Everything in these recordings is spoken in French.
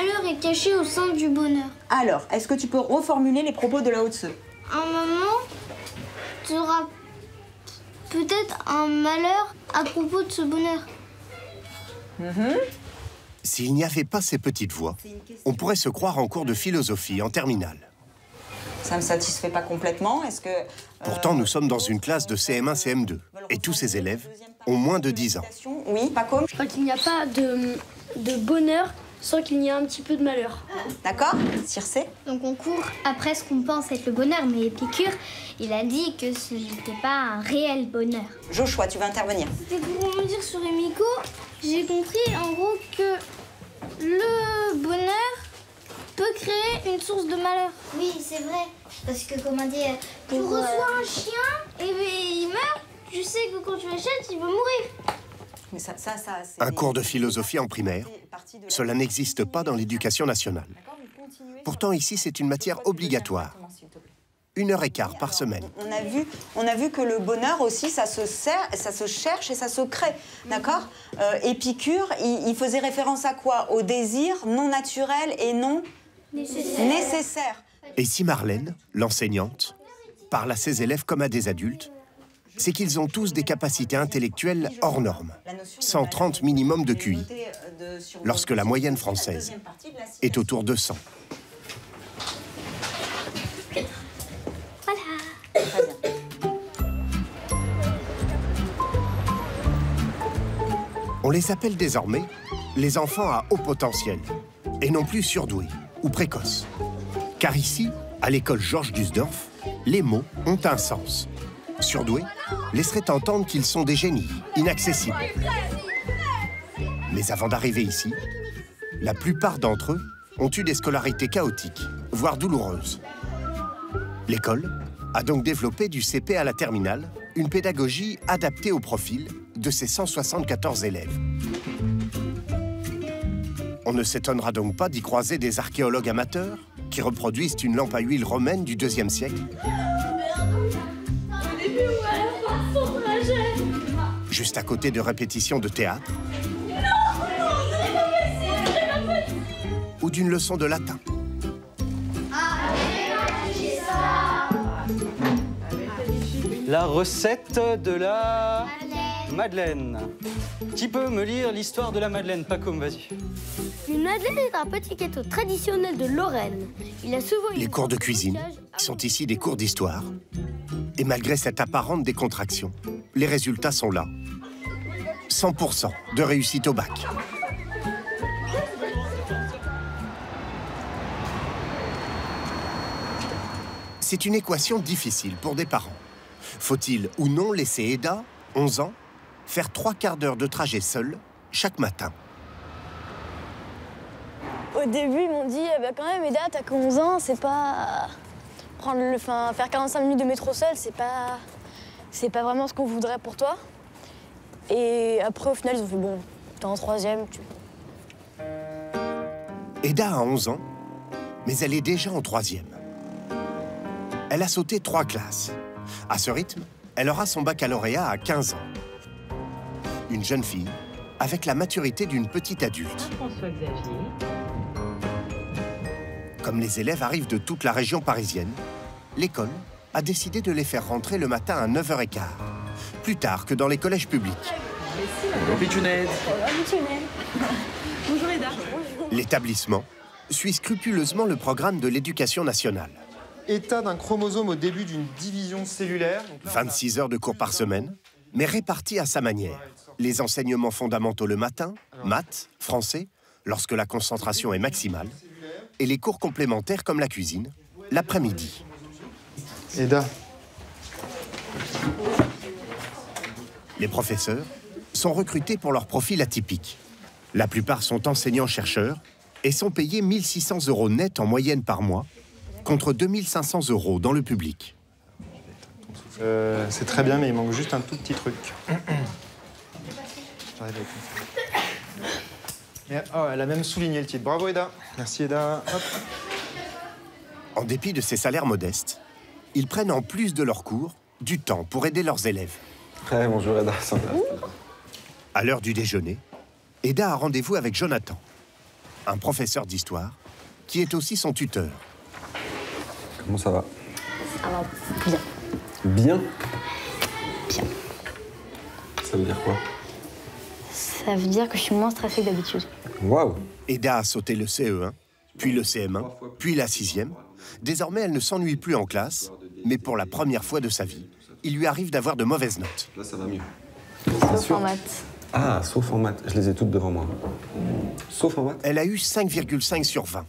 malheur est caché au sein du bonheur. Alors, est-ce que tu peux reformuler les propos de Lao Tzu? Un moment, tu auras peut-être un malheur à propos de ce bonheur. S'il n'y avait pas ces petites voix, on pourrait se croire en cours de philosophie en terminale. Ça me satisfait pas complètement. Est-ce que... Pourtant, nous sommes dans une classe de CM1, CM2. Et tous ces élèves ont moins de 10 ans. Oui, Paco? Je crois qu'il n'y a pas de bonheur sans qu'il y ait un petit peu de malheur. D'accord, Circé? Donc on court après ce qu'on pense être le bonheur, mais Épicure, il a dit que ce n'était pas un réel bonheur. Joshua, tu vas intervenir. C'était pour me dire sur Emiko, j'ai compris en gros que le bonheur peut créer une source de malheur. Oui, c'est vrai. Parce que, comment dire... Tu reçois un chien et il meurt, tu sais que quand tu l'achètes, il va mourir. Mais ça, Un cours de philosophie en primaire, cela n'existe pas dans l'éducation nationale. Pourtant, ici, c'est une matière obligatoire. 1h15 par semaine. On a vu que le bonheur aussi, ça se cherche et ça se crée, d'accord? Épicure, il faisait référence à quoi? Au désir non naturel et non nécessaire. Et si Marlène, l'enseignante, parle à ses élèves comme à des adultes, c'est qu'ils ont tous des capacités intellectuelles hors normes, 130 minimum de QI, lorsque la moyenne française est autour de 100. On les appelle désormais les enfants à haut potentiel, et non plus surdoués ou précoces. Car ici, à l'école Georges Dusdorf, les mots ont un sens. Surdoués laisserait entendre qu'ils sont des génies, inaccessibles. Mais avant d'arriver ici, la plupart d'entre eux ont eu des scolarités chaotiques, voire douloureuses. L'école a donc développé du CP à la terminale une pédagogie adaptée au profil de ses 174 élèves. On ne s'étonnera donc pas d'y croiser des archéologues amateurs qui reproduisent une lampe à huile romaine du IIe siècle. Juste à côté de répétitions de théâtre ou d'une leçon de latin. La recette de la madeleine. Qui peut me lire l'histoire de la madeleine? Paco, vas-y. Une madeleine est un petit gâteau traditionnel de Lorraine. Il a souvent Les cours de cuisine sont ici des cours d'histoire. Et malgré cette apparente décontraction, les résultats sont là. 100% de réussite au bac. C'est une équation difficile pour des parents. Faut-il ou non laisser Eda, 11 ans, faire 3/4 d'heure de trajet seule chaque matin? Au début, ils m'ont dit quand même, Eda, t'as que 11 ans, c'est pas... faire 45 minutes de métro seul, c'est pas vraiment ce qu'on voudrait pour toi. Et après, au final, ils ont fait bon, t'es en 3e, tu... Eda a 11 ans, mais elle est déjà en 3e. Elle a sauté 3 classes. À ce rythme, elle aura son baccalauréat à 15 ans. Une jeune fille avec la maturité d'une petite adulte. Comme les élèves arrivent de toute la région parisienne, l'école a décidé de les faire rentrer le matin à 9h15, plus tard que dans les collèges publics. Bonjour Pichounette. Bonjour Eda. L'établissement suit scrupuleusement le programme de l'éducation nationale. État d'un chromosome au début d'une division cellulaire. 26 heures de cours par semaine, mais répartis à sa manière. Les enseignements fondamentaux le matin, maths, français, lorsque la concentration est maximale, et les cours complémentaires comme la cuisine, l'après-midi. Eda. Les professeurs sont recrutés pour leur profil atypique. La plupart sont enseignants-chercheurs et sont payés 1 600 € net en moyenne par mois, contre 2 500 € dans le public. C'est très bien, mais il manque juste un tout petit truc. J'arrive avec ça. Oh, elle a même souligné le titre. Bravo, Eda. Merci, Eda. Hop. En dépit de ces salaires modestes, ils prennent en plus de leurs cours du temps pour aider leurs élèves. Ouais, bonjour Eda, sympa. À l'heure du déjeuner, Eda a rendez-vous avec Jonathan. un professeur d'histoire, qui est aussi son tuteur. Comment ça va? Ça va bien. Bien? Bien. Ça veut dire quoi? Ça veut dire que je suis moins stressée que d'habitude. Waouh! Eda a sauté le CE1, puis le CM1, puis la 6e. Désormais, elle ne s'ennuie plus en classe, mais pour la première fois de sa vie, il lui arrive d'avoir de mauvaises notes. Là, ça va mieux. Sauf en maths. Ah, sauf en maths. Je les ai toutes devant moi. Sauf en maths? Elle a eu 5,5 sur 20.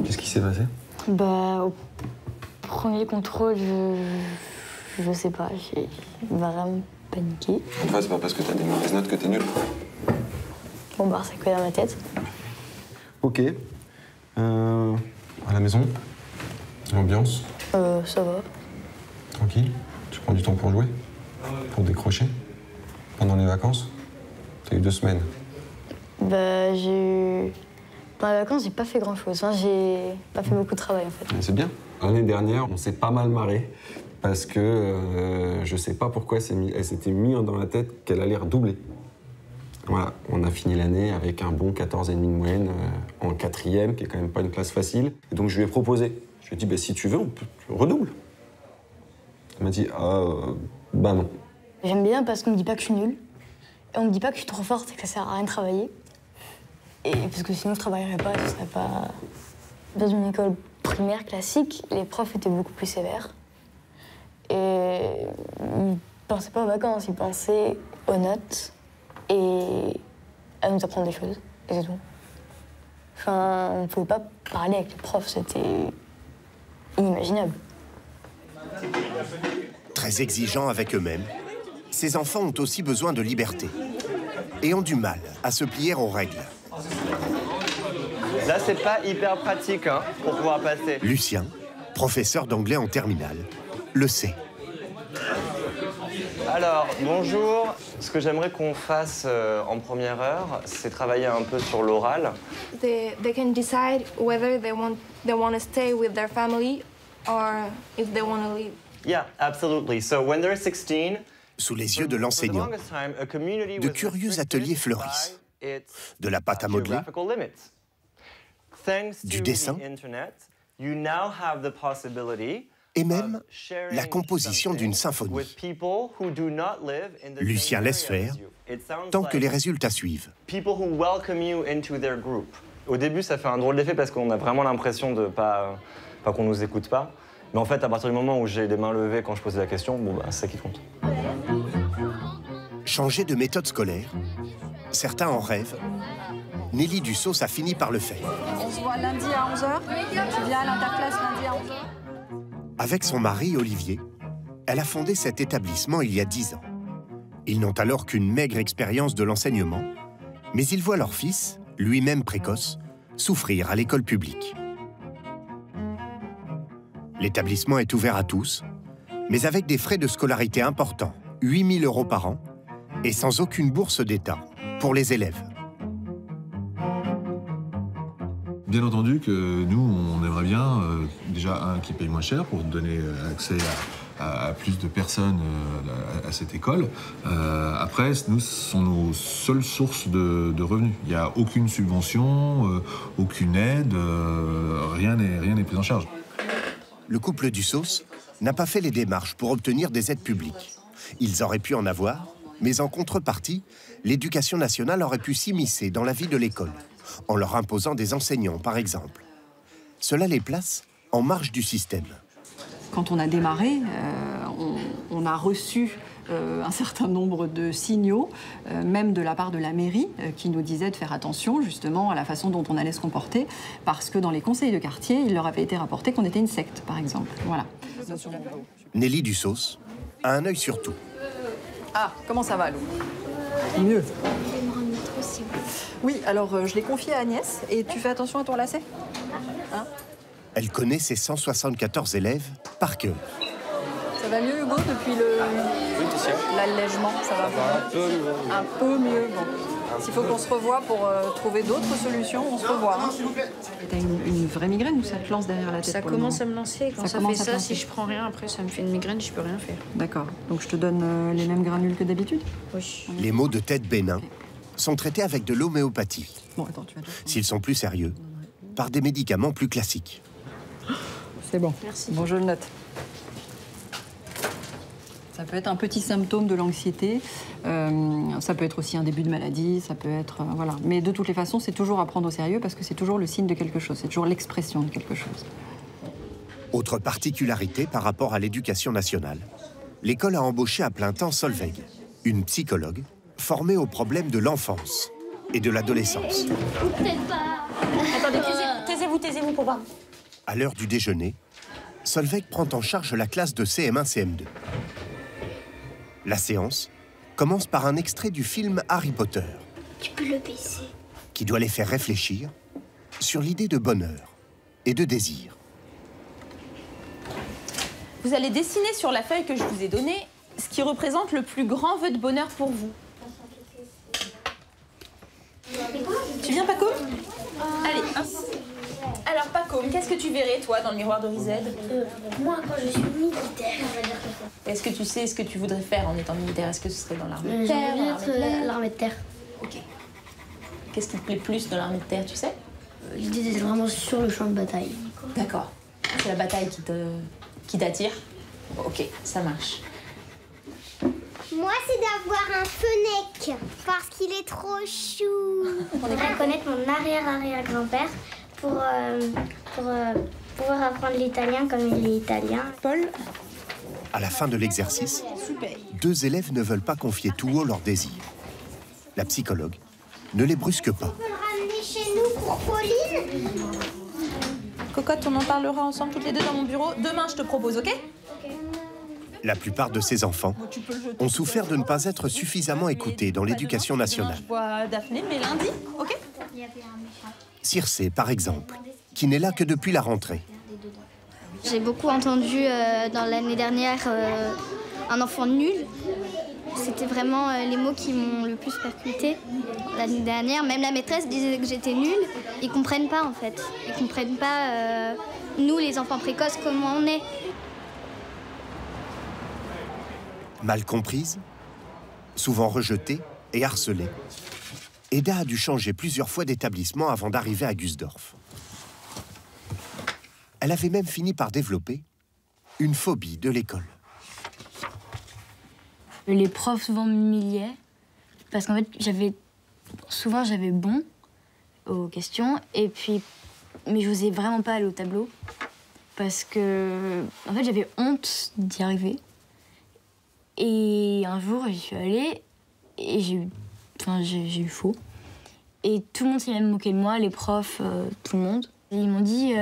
Qu'est-ce qui s'est passé? Bah, au premier contrôle, je sais pas, j'ai vraiment paniqué. Enfin, c'est pas parce que t'as des mauvaises notes que t'es nul. Bon, bah, ça colle dans ma tête. Ok. À la maison? L'ambiance? Ça va. Tranquille? Tu prends du temps pour jouer? Pour décrocher? Pendant les vacances? T'as eu 2 semaines. Bah, Pendant les vacances, j'ai pas fait grand-chose. Enfin, j'ai pas fait beaucoup de travail, en fait. Mais c'est bien. L'année dernière, on s'est pas mal marré parce que je sais pas pourquoi elle s'était mis dans la tête qu'elle allait redoubler. Voilà, on a fini l'année avec un bon 14,5 de moyenne en 4e, qui est quand même pas une classe facile. Et donc je lui ai proposé. Je lui ai dit, bah, si tu veux, tu redoubles. Elle m'a dit, bah non. J'aime bien parce qu'on me dit pas que je suis nulle. Et on me dit pas que je suis trop forte et que ça sert à rien de travailler. Et parce que sinon je travaillerais pas, ce serait pas... Dans une école primaire classique, les profs étaient beaucoup plus sévères. Et ils pensaient pas aux vacances, ils pensaient aux notes et à nous apprendre des choses. Et c'est tout. Enfin, on ne pouvait pas parler avec les profs, c'était inimaginable. Très exigeants avec eux-mêmes, ces enfants ont aussi besoin de liberté et ont du mal à se plier aux règles. Là, c'est pas hyper pratique hein, pour pouvoir passer. Lucien, professeur d'anglais en terminale, le sait. Alors, bonjour. Ce que j'aimerais qu'on fasse en première heure, c'est travailler un peu sur l'oral. They can decide whether they want to stay with their family or if they want to leave. Yeah, absolutely. So when they're 16, sous les yeux de l'enseignant, de curieux ateliers fleurissent. De la pâte à modeler, du dessin et même la composition d'une symphonie. Lucien laisse faire, tant que les résultats suivent. Au début, ça fait un drôle d'effet parce qu'on a vraiment l'impression de pas qu'on nous écoute pas. Mais en fait, à partir du moment où j'ai les mains levées quand je posais la question, bon, bah, c'est ça qui compte. Changer de méthode scolaire, certains en rêvent. Nelly Dussault a fini par le faire. On se voit lundi à 11h. Tu viens à l'interclasse lundi à 11h. Avec son mari, Olivier, elle a fondé cet établissement il y a 10 ans. Ils n'ont alors qu'une maigre expérience de l'enseignement, mais ils voient leur fils, lui-même précoce, souffrir à l'école publique. L'établissement est ouvert à tous, mais avec des frais de scolarité importants, 8 000 € par an, et sans aucune bourse d'État pour les élèves. Bien entendu que nous, on aimerait bien, déjà, qui paye moins cher pour donner accès à plus de personnes à cette école. Après, nous, ce sont nos seules sources de revenus. Il n'y a aucune subvention, aucune aide, rien n'est pris en charge. Le couple Dussault n'a pas fait les démarches pour obtenir des aides publiques. Ils auraient pu en avoir, mais en contrepartie, l'Éducation nationale aurait pu s'immiscer dans la vie de l'école, en leur imposant des enseignants, par exemple. Cela les place en marge du système. Quand on a démarré, on a reçu un certain nombre de signaux, même de la part de la mairie, qui nous disait de faire attention justement à la façon dont on allait se comporter, parce que dans les conseils de quartier, il leur avait été rapporté qu'on était une secte, par exemple. Voilà. Nelly Dussault a un œil sur tout. Ah, comment ça va, Lou? Mieux. Oui, alors je l'ai confié à Agnès, et tu fais attention à ton lacet, hein? Elle connaît ses 174 élèves par cœur. Ça va mieux, Hugo, depuis l'allègement? Ça va un peu mieux. Bon. S'il faut qu'on se revoie pour trouver d'autres solutions, on se revoit. Hein. T'as une vraie migraine ou ça te lance derrière la tête? Ça commence à me lancer. Quand ça fait ça, si je prends rien, après ça me fait une migraine, je peux rien faire. D'accord. Donc je te donne les mêmes granules que d'habitude? Oui. Les maux de tête bénins sont traités avec de l'homéopathie. Bon, attends, tu vas S'ils sont plus sérieux, par des médicaments plus classiques. C'est bon. Merci. Bon, je le note. Ça peut être un petit symptôme de l'anxiété, ça peut être aussi un début de maladie, ça peut être... voilà. Mais de toutes les façons, c'est toujours à prendre au sérieux parce que c'est toujours le signe de quelque chose, c'est toujours l'expression de quelque chose. Autre particularité par rapport à l'éducation nationale, l'école a embauché à plein temps Solveig, une psychologue formée aux problèmes de l'enfance et de l'adolescence. Attendez, taisez-vous pour voir. À l'heure du déjeuner, Solveig prend en charge la classe de CM1, CM2. La séance commence par un extrait du film Harry Potter. Tu peux le baisser. Qui doit les faire réfléchir sur l'idée de bonheur et de désir. Vous allez dessiner sur la feuille que je vous ai donnée ce qui représente le plus grand vœu de bonheur pour vous. Tu viens, Paco? Allez, hop. Alors, Paco, qu'est-ce que tu verrais, toi, dans le miroir d'Orized? Moi, quand je suis militaire, est-ce que tu sais ce que tu voudrais faire en étant militaire? Est-ce que ce serait dans l'armée de terre? j'aimerais bien être l'armée de terre. Ok. Qu'est-ce qui te plaît plus dans l'armée de terre, tu sais? L'idée d'être vraiment sur le champ de bataille. D'accord. C'est la bataille qui t'attire? Ok, ça marche. Moi, c'est d'avoir un fennec, parce qu'il est trop chou. On aimerait connaître mon arrière-arrière-grand-père pour pouvoir apprendre l'italien comme il est italien. Paul? À la fin de l'exercice, 2 élèves ne veulent pas confier tout haut leurs désirs. La psychologue ne les brusque pas. On peut le ramener chez nous pour Pauline. Cocotte, on en parlera ensemble toutes les deux dans mon bureau. Demain, je te propose, ok? La plupart de ces enfants ont souffert de ne pas être suffisamment écoutés dans l'éducation nationale. Je vois Daphné, mais lundi, ok? Circé, par exemple, qui n'est là que depuis la rentrée. J'ai beaucoup entendu dans l'année dernière un enfant nul. C'était vraiment les mots qui m'ont le plus percuté. L'année dernière, même la maîtresse disait que j'étais nulle. Ils comprennent pas en fait. Ils comprennent pas, nous les enfants précoces, comment on est. Mal comprise, souvent rejetée et harcelée, Eda a dû changer plusieurs fois d'établissement avant d'arriver à Gusdorf. Elle avait même fini par développer une phobie de l'école. Les profs souvent m'humiliaient parce qu'en fait, souvent j'avais bon aux questions mais je n'osais vraiment pas aller au tableau parce que en fait, j'avais honte d'y arriver. Et un jour, j'y suis allée et j'ai eu faux. Et tout le monde s'est même moqué de moi, les profs, tout le monde. Et ils m'ont dit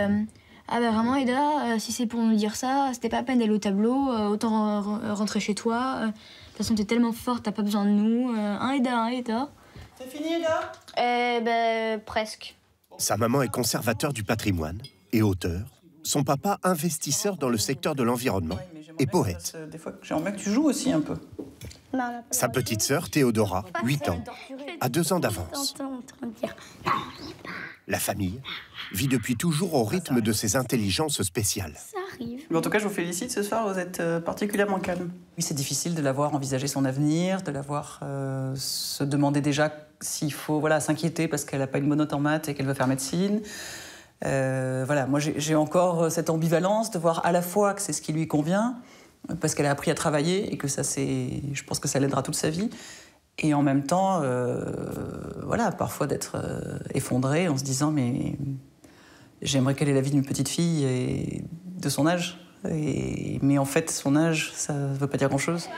ah bah vraiment Eda, si c'est pour nous dire ça, c'était pas la peine d'aller au tableau, autant rentrer chez toi. De toute façon, t'es tellement forte, t'as pas besoin de nous. Eda. C'est fini, Eda? Presque. Sa maman est conservateur du patrimoine et auteur. Son papa, investisseur dans le secteur de l'environnement et poète. Des fois, j'aimerais que tu joues aussi un peu. Sa petite sœur, Théodora, 8 ans, a 2 ans d'avance. La famille vit depuis toujours au rythme de ses intelligences spéciales. Ça arrive. Mais en tout cas, je vous félicite ce soir, vous êtes particulièrement calme. Oui, c'est difficile de la voir envisager son avenir, de la voir se demander déjà s'il faut s'inquiéter parce qu'elle n'a pas une bonne note en maths et qu'elle veut faire médecine. Moi j'ai encore cette ambivalence de voir à la fois que c'est ce qui lui convient, parce qu'elle a appris à travailler et que ça je pense que ça l'aidera toute sa vie, et en même temps, parfois d'être effondrée en se disant mais j'aimerais quelle est la vie d'une petite fille et de son âge, mais en fait son âge ça veut pas dire grand-chose.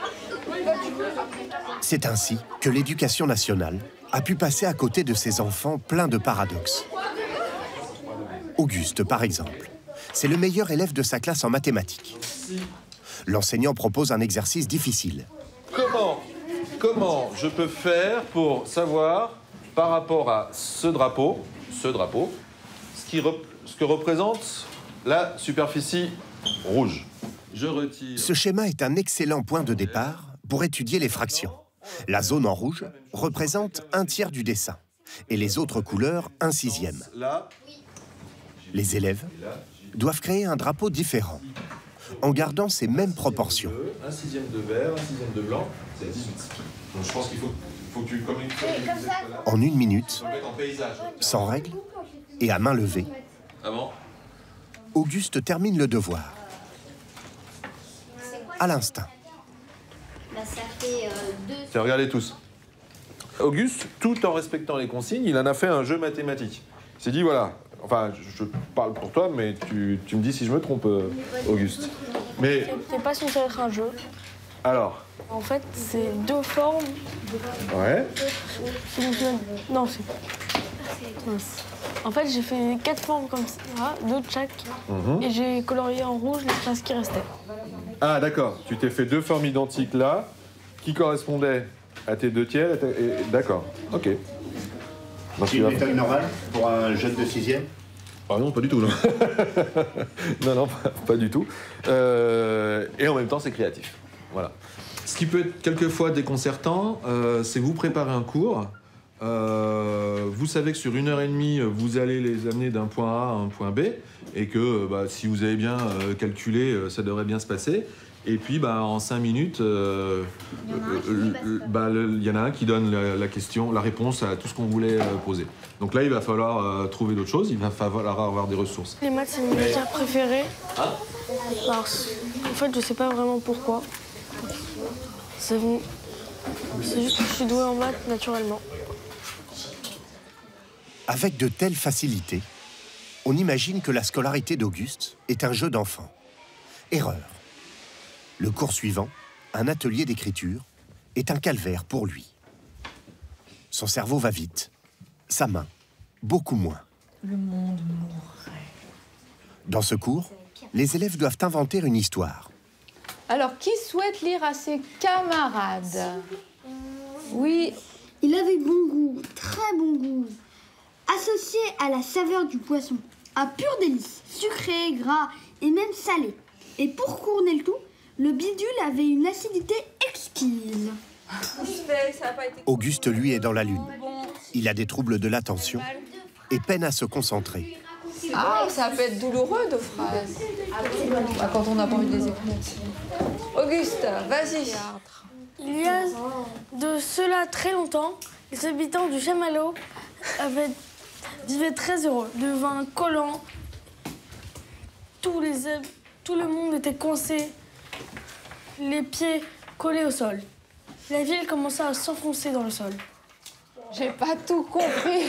C'est ainsi que l'éducation nationale a pu passer à côté de ces enfants pleins de paradoxes. Auguste, par exemple, c'est le meilleur élève de sa classe en mathématiques. L'enseignant propose un exercice difficile. Comment je peux faire pour savoir, par rapport à ce drapeau, ce que représente la superficie rouge? Je retire... Ce schéma est un excellent point de départ pour étudier les fractions. La zone en rouge représente 1/3 du dessin et les autres couleurs 1/6. Les élèves doivent créer un drapeau différent. en gardant ces mêmes proportions. Un sixième de vert, un sixième de blanc, c'est à 18. Donc je pense qu'il faut que tu communiques. En 1 minute, En paysage. sans règle et à main levée, Auguste termine le devoir. À l'instinct. Ça fait Tiens, regardez tous. Auguste, tout en respectant les consignes, il en a fait un jeu mathématique. Il s'est dit, voilà, enfin, je parle pour toi, mais tu me dis si je me trompe, Auguste. Mais, C'est pas censé être un jeu. alors, En fait, c'est 2 formes. ouais, Non, c'est. En fait, j'ai fait 4 formes comme ça, 2 de chaque. Et j'ai colorié en rouge les traces qui restaient. ah d'accord, tu t'es fait 2 formes identiques là, qui correspondaient à tes 2 tiers, d'accord, ok. C'est une méthode normale pour un jeune de 6e? Ah non, pas du tout, non. non, pas du tout. Et en même temps, c'est créatif. Voilà. Ce qui peut être quelquefois déconcertant, c'est vous préparez un cours. Vous savez que sur 1h30, vous allez les amener d'un point A à un point B, et que si vous avez bien calculé, ça devrait bien se passer. Et puis, en 5 minutes, il y en a un qui donne la question, la réponse à tout ce qu'on voulait poser. Donc là, il va falloir trouver d'autres choses, il va falloir avoir des ressources. Les maths, c'est mes matières préférées. Alors, en fait, je sais pas vraiment pourquoi. C'est juste que je suis douée en maths naturellement. Avec de telles facilités, on imagine que la scolarité d'Auguste est un jeu d'enfant. Erreur. Le cours suivant, un atelier d'écriture, est un calvaire pour lui. Son cerveau va vite, sa main, beaucoup moins. Le monde mourrait. Dans ce cours, les élèves doivent inventer une histoire. Alors, qui souhaite lire à ses camarades? Oui. Il avait bon goût, très bon goût. Associé à la saveur du poisson, un pur délice, sucré, gras et même salé. Et pour couronner le tout, le bidule avait une acidité exquise. Auguste, lui, est dans la lune. Il a des troubles de l'attention et peine à se concentrer. Ah, ça peut être douloureux, nos phrases. Quand on n'a pas envie de les écouter. Auguste, vas-y. Il y a de cela très longtemps, les habitants du Chamallow vivaient très heureux, de vin collant. Tout le monde était coincé, les pieds collés au sol. La ville commença à s'enfoncer dans le sol. J'ai pas tout compris.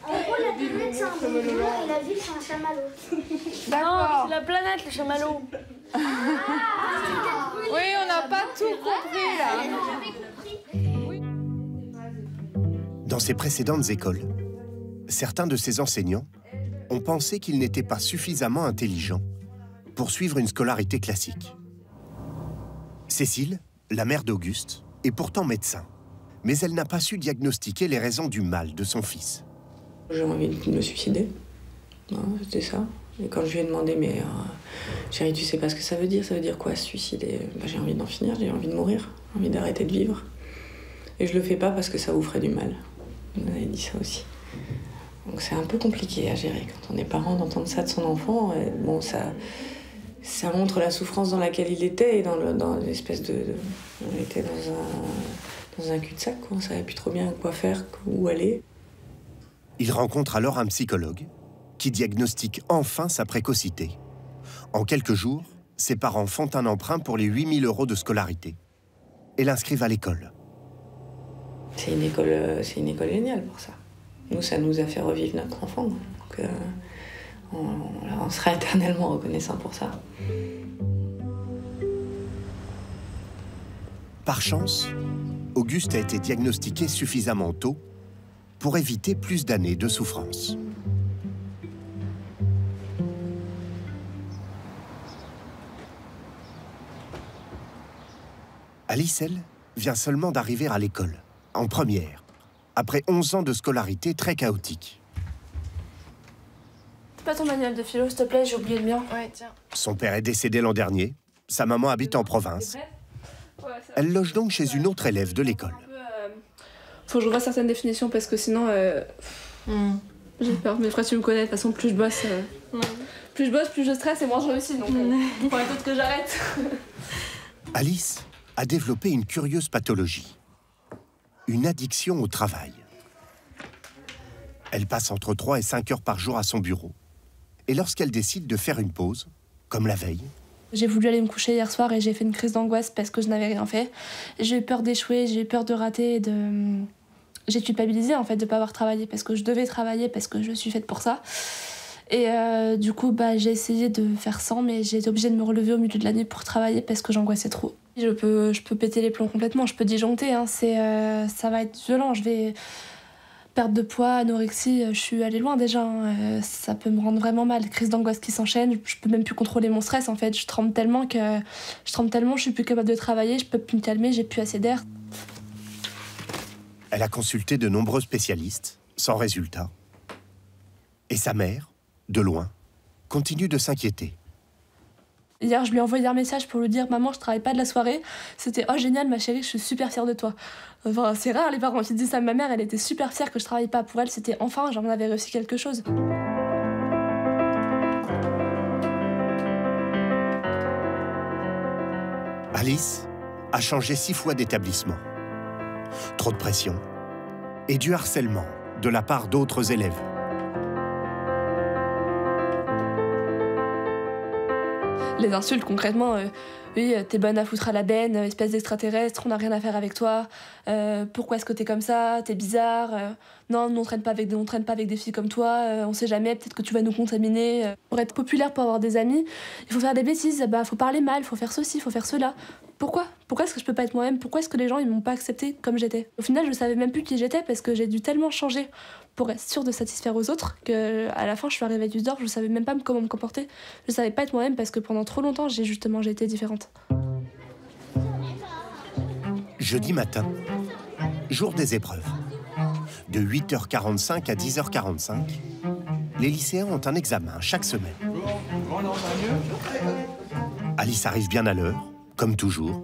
En gros, la planète, c'est un bonbon et la ville, c'est un chamallow. Non, c'est la planète, le Chamallow. Oui, on n'a pas tout compris, là. Dans ses précédentes écoles, certains de ses enseignants ont pensé qu'il n'était pas suffisamment intelligent pour suivre une scolarité classique. Cécile, la mère d'Auguste, est pourtant médecin, mais elle n'a pas su diagnostiquer les raisons du mal de son fils. J'ai envie de me suicider, c'était ça. Et quand je lui ai demandé, mais chérie, tu sais pas ce que ça veut dire quoi se suicider? J'ai envie d'en finir, j'ai envie de mourir, j'ai envie d'arrêter de vivre. Et je le fais pas parce que ça vous ferait du mal. On avait dit ça aussi. Donc c'est un peu compliqué à gérer quand on est parent d'entendre ça de son enfant. Et bon, ça montre la souffrance dans laquelle il était et dans l'espèce de... On était dans un cul-de-sac, quoi. On savait plus trop bien quoi faire, où aller. Il rencontre alors un psychologue qui diagnostique enfin sa précocité. En quelques jours, ses parents font un emprunt pour les 8 000 € de scolarité et l'inscrivent à l'école. C'est une école géniale pour ça. Nous, ça nous a fait revivre notre enfant. Donc, on sera éternellement reconnaissant pour ça. Par chance, Auguste a été diagnostiqué suffisamment tôt pour éviter plus d'années de souffrance. Alice, elle, vient seulement d'arriver à l'école, en première, après 11 ans de scolarité très chaotique. C'est pas ton manuel de philo, s'il te plaît, j'ai oublié le mien. Ouais, tiens. Son père est décédé l'an dernier, sa maman habite en province. Elle loge donc chez une autre élève de l'école. Faut que je revoie certaines définitions parce que sinon, j'ai peur. Mais après, tu me connais, de toute façon, plus je bosse, plus je bosse, plus je stresse et moins je réussis. Donc, faut peut-être que j'arrête. Alice a développé une curieuse pathologie, une addiction au travail. Elle passe entre 3 et 5 heures par jour à son bureau. Et lorsqu'elle décide de faire une pause, comme la veille... J'ai voulu aller me coucher hier soir et j'ai fait une crise d'angoisse parce que je n'avais rien fait. J'ai eu peur d'échouer, j'ai eu peur de rater et de... J'ai culpabilisé en fait de ne pas avoir travaillé parce que je devais travailler, parce que je suis faite pour ça. Et du coup, j'ai essayé de faire sans, mais j'ai été obligée de me relever au milieu de la nuit pour travailler parce que j'angoissais trop. Je peux péter les plombs complètement, je peux disjoncter, hein. Ça va être violent, je vais perdre de poids, anorexie, je suis allée loin déjà, hein. Ça peut me rendre vraiment mal, crise d'angoisse qui s'enchaîne, je peux même plus contrôler mon stress en fait, je tremble tellement, je suis plus capable de travailler, je peux plus me calmer, j'ai plus assez d'air. Elle a consulté de nombreux spécialistes, sans résultat. Et sa mère, de loin, continue de s'inquiéter. Hier, je lui ai envoyé un message pour lui dire « Maman, je travaille pas de la soirée ». C'était « Oh, génial, ma chérie, je suis super fière de toi ». Enfin, c'est rare, les parents qui disent ça à ma mère. Elle était super fière que je travaille pas. Pour elle, c'était enfin, j'en avais réussi quelque chose. Alice a changé 6 fois d'établissement. Trop de pression et du harcèlement de la part d'autres élèves. Les insultes, concrètement, oui, t'es bonne à foutre à la benne, espèce d'extraterrestre, on n'a rien à faire avec toi, pourquoi est-ce que t'es comme ça, t'es bizarre, non, on traîne pas avec des filles comme toi, on sait jamais, peut-être que tu vas nous contaminer. Pour être populaire, pour avoir des amis, il faut faire des bêtises, faut parler mal, faut faire ceci, faut faire cela. Pourquoi est-ce que je peux pas être moi-même? Pourquoi est-ce que les gens ils m'ont pas accepté comme j'étais? Au final, je savais même plus qui j'étais parce que j'ai dû tellement changer pour être sûre de satisfaire aux autres qu'à la fin, je suis arrivée à Düsseldorf, je savais même pas comment me comporter. Je savais pas être moi-même parce que pendant trop longtemps, j'ai été différente. Jeudi matin, jour des épreuves. De 8h45 à 10h45, les lycéens ont un examen chaque semaine. Alice arrive bien à l'heure, comme toujours.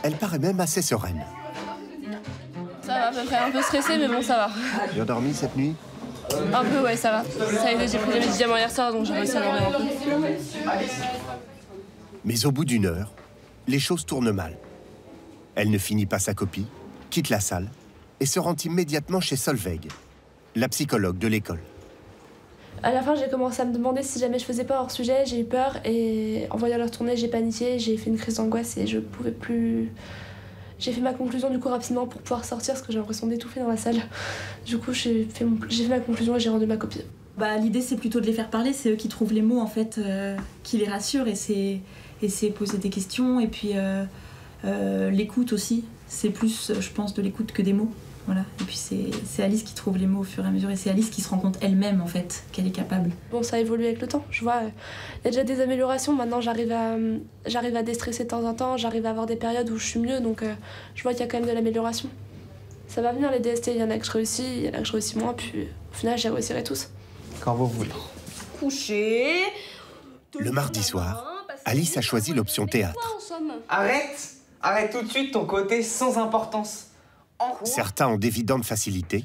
Elle paraît même assez sereine. Ça va, à peu près un peu stressée, mais bon, ça va. Bien dormi cette nuit? Un peu, ouais, ça va. Ça a été, j'ai pris des médicaments hier soir, donc j'ai réussi à dormir un peu. Mais au bout d'une heure, les choses tournent mal. Elle ne finit pas sa copie, quitte la salle et se rend immédiatement chez Solveig, la psychologue de l'école. À la fin, j'ai commencé à me demander si jamais je faisais pas hors sujet, j'ai eu peur et en voyant leur tournée, j'ai paniqué, j'ai fait une crise d'angoisse et je pouvais plus... J'ai fait ma conclusion du coup rapidement pour pouvoir sortir parce que j'ai l'impression d'étouffer dans la salle. Du coup, j'ai fait ma conclusion et j'ai rendu ma copie. L'idée, c'est plutôt de les faire parler, c'est eux qui trouvent les mots en fait, qui les rassurent et c'est poser des questions et puis l'écoute aussi. C'est plus, je pense, de l'écoute que des mots. Voilà. Et puis c'est Alice qui trouve les mots au fur et à mesure et c'est Alice qui se rend compte elle-même en fait qu'elle est capable. Bon, ça évolue avec le temps, je vois, il y a déjà des améliorations, maintenant j'arrive à déstresser de temps en temps, j'arrive à avoir des périodes où je suis mieux, donc je vois qu'il y a quand même de l'amélioration. Ça va venir les DST, il y en a que je réussis, il y en a que je réussis moins, puis au final j'y réussirai tous. Quand vous voulez. Coucher. Le mardi soir, Alice a choisi l'option théâtre. Arrête tout de suite ton côté sans importance. Certains ont d'évidentes facilités.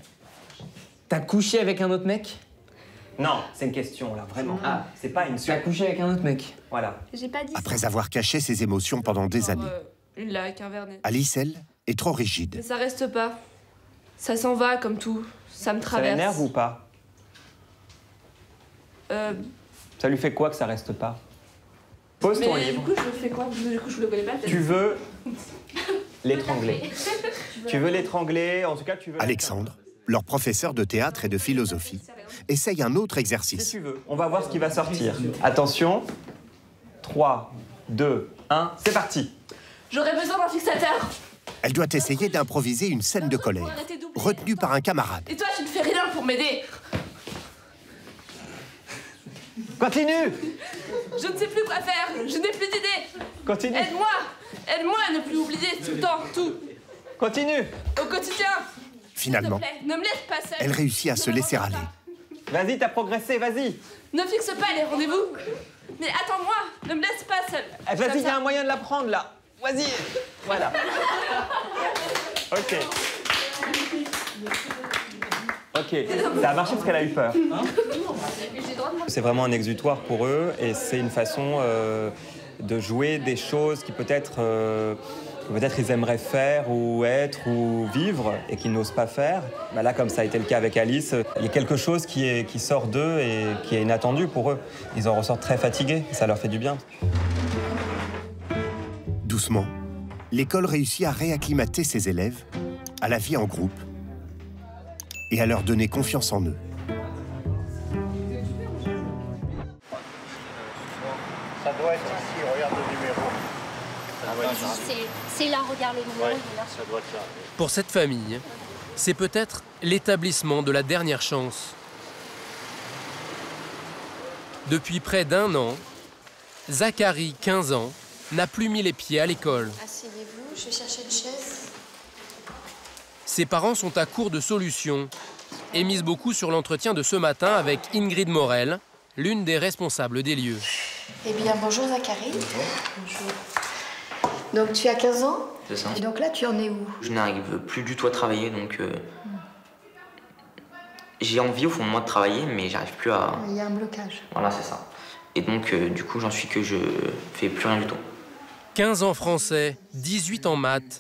T'as couché avec un autre mec? Non, c'est une question là, vraiment. Ah, c'est pas une... T'as couché avec un autre mec, voilà. J'ai pas dit ça. Après avoir caché ses émotions pendant des années, Une là avec un vernet. Alice, elle, est trop rigide. Mais ça reste pas. Ça s'en va comme tout. Ça me traverse. Ça l'énerve ou pas? Ça lui fait quoi que ça reste pas? Pose ton livre. Du coup, je fais quoi? Du coup, je le connais pas. Tu veux l'étrangler. Tu veux l'étrangler, en tout cas, tu veux... Alexandre, leur professeur de théâtre et de philosophie, essaye un autre exercice. Si tu veux, on va voir ce qui va sortir. Attention. 3, 2, 1, c'est parti. J'aurais besoin d'un fixateur. Elle doit essayer d'improviser une scène de colère, retenue par un camarade. Et toi, tu ne fais rien pour m'aider. Continue. Je ne sais plus quoi faire. Je n'ai plus d'idées. Continue. Aide-moi. Aide-moi à ne plus oublier tout le temps, tout. Continue. Au quotidien. Finalement, S'il te plaît, ne me laisse pas seule. elle réussit à se laisser aller. Vas-y, t'as progressé, vas-y. Ne fixe pas les rendez-vous. Mais attends-moi, ne me laisse pas seule. Vas-y, il y a un moyen de la prendre, là. Vas-y. Voilà. OK. Ok, ça a marché parce qu'elle a eu peur. C'est vraiment un exutoire pour eux et c'est une façon de jouer des choses qui peut-être ils aimeraient faire ou être ou vivre et qu'ils n'osent pas faire. Bah là, comme ça a été le cas avec Alice, il y a quelque chose qui sort d'eux et qui est inattendu pour eux. Ils en ressortent très fatigués, ça leur fait du bien. Doucement, l'école réussit à réacclimater ses élèves à la vie en groupe et à leur donner confiance en eux. Ça doit être ici, regarde le numéro. C'est là, regarde le numéro. Ouais, ça doit être là. Pour cette famille, c'est peut-être l'établissement de la dernière chance. Depuis près d'1 an, Zachary, 15 ans, n'a plus mis les pieds à l'école. Asseyez-vous, je vais chercher une chaise. Ses parents sont à court de solutions et misent beaucoup sur l'entretien de ce matin avec Ingrid Morel, l'une des responsables des lieux. Eh bien, bonjour Zachary. Bonjour. Donc, tu as 15 ans? C'est ça. Et donc là, tu en es où? Je n'arrive plus du tout à travailler, donc j'ai envie au fond de moi de travailler, mais j'arrive plus à... Il y a un blocage. Voilà, c'est ça. Et donc, du coup, j'en suis que je fais plus rien du tout. 15 ans français, 18 en maths.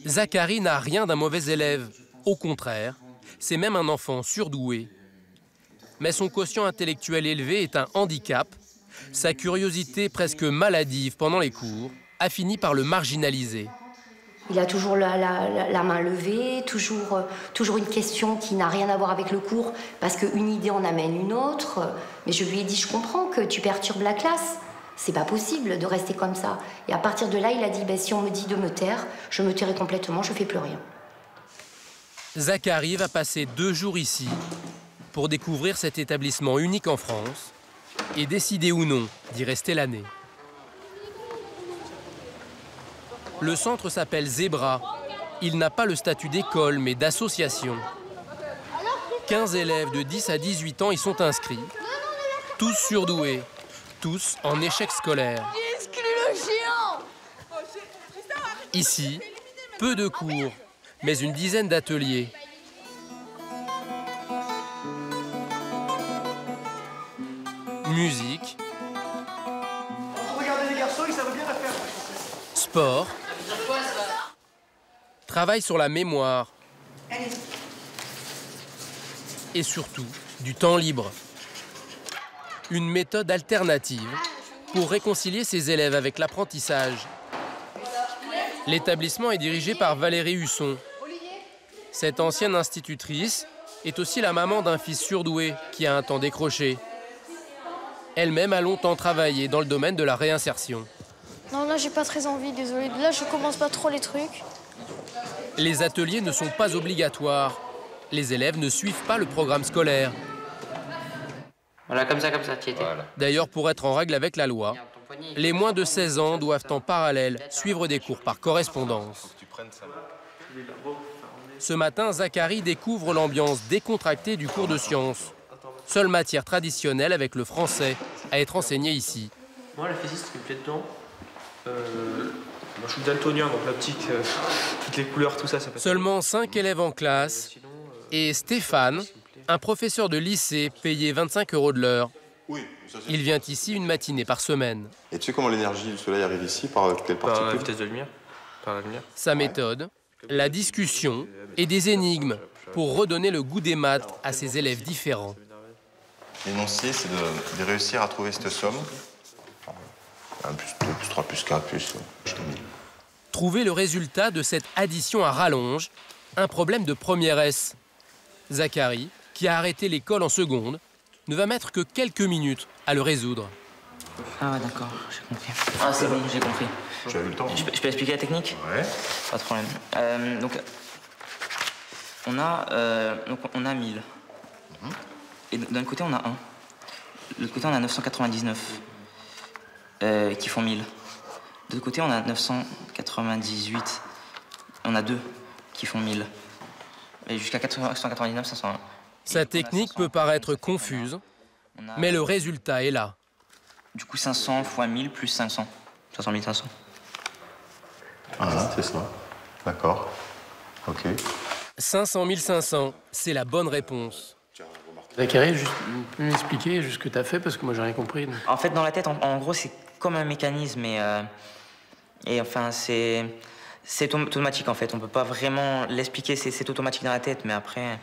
Zachary n'a rien d'un mauvais élève. Au contraire, c'est même un enfant surdoué. Mais son quotient intellectuel élevé est un handicap. Sa curiosité presque maladive pendant les cours a fini par le marginaliser. Il a toujours la main levée, toujours une question qui n'a rien à voir avec le cours, parce qu'une idée en amène une autre. Mais je lui ai dit, je comprends que tu perturbes la classe. C'est pas possible de rester comme ça. Et à partir de là, il a dit, si on me dit de me taire, je me tairai complètement, je fais plus rien. Zachary va passer 2 jours ici pour découvrir cet établissement unique en France et décider ou non d'y rester l'année. Le centre s'appelle Zebra. Il n'a pas le statut d'école, mais d'association. 15 élèves de 10 à 18 ans y sont inscrits. Tous surdoués, tous en échec scolaire. Ici, peu de cours, mais une dizaine d'ateliers. Musique. Regardez les garçons, ils savent bien la faire. Sport. Travail sur la mémoire. Et surtout, du temps libre. Une méthode alternative pour réconcilier ses élèves avec l'apprentissage. L'établissement est dirigé par Valérie Husson. Cette ancienne institutrice est aussi la maman d'un fils surdoué qui a un temps décroché. Elle-même a longtemps travaillé dans le domaine de la réinsertion. Non, là, j'ai pas très envie, désolée. Là, je commence pas trop les trucs. Les ateliers ne sont pas obligatoires. Les élèves ne suivent pas le programme scolaire. Voilà, comme ça, tu étais. Voilà. D'ailleurs, pour être en règle avec la loi, les moins de 16 ans doivent en parallèle suivre des cours par correspondance. Ce matin, Zachary découvre l'ambiance décontractée du cours de sciences. Seule matière traditionnelle avec le français à être enseigné ici. Moi, la physique, ce qui me plaît dedans, moi, je suis daltonien, donc l'optique, toutes les couleurs, tout ça, ça passe. Seulement 5 élèves en classe et Stéphane, un professeur de lycée payé 25 € de l'heure. Il vient ici une matinée par semaine. Et tu sais comment l'énergie du soleil arrive ici? Par quelle particule? Par la vitesse de lumière. Par la lumière. Sa méthode, la discussion et des énigmes pour redonner le goût des maths à ses élèves différents. L'énoncé, c'est de réussir à trouver cette somme. 1 plus 2 plus 3 plus 4 plus... jusqu'à 1000. Trouver le résultat de cette addition à rallonge, un problème de première S. Zachary, qui a arrêté l'école en seconde, ne va mettre que quelques minutes à le résoudre. Ah ouais, d'accord, j'ai compris. Ah, c'est bon, j'ai compris. Tu as vu le temps? Je peux expliquer la technique? Ouais. Pas de problème. Donc, on a 1000. Et d'un côté, on a 1. De l'autre côté, on a 999 qui font 1000. De l'autre côté, on a 998. On a 2 qui font 1000. Et jusqu'à 999, 501. Sa technique peut paraître confuse, mais le résultat est là. Du coup, 500 fois 1000 plus 500. 500 500. Ah, c'est ça. D'accord. OK. 500 500, c'est la bonne réponse. Zachary, juste m'expliquer ce que tu as fait parce que moi j'ai rien compris. Donc. En fait, dans la tête, en gros, c'est comme un mécanisme et enfin, c'est automatique en fait. On peut pas vraiment l'expliquer, c'est automatique dans la tête, mais après,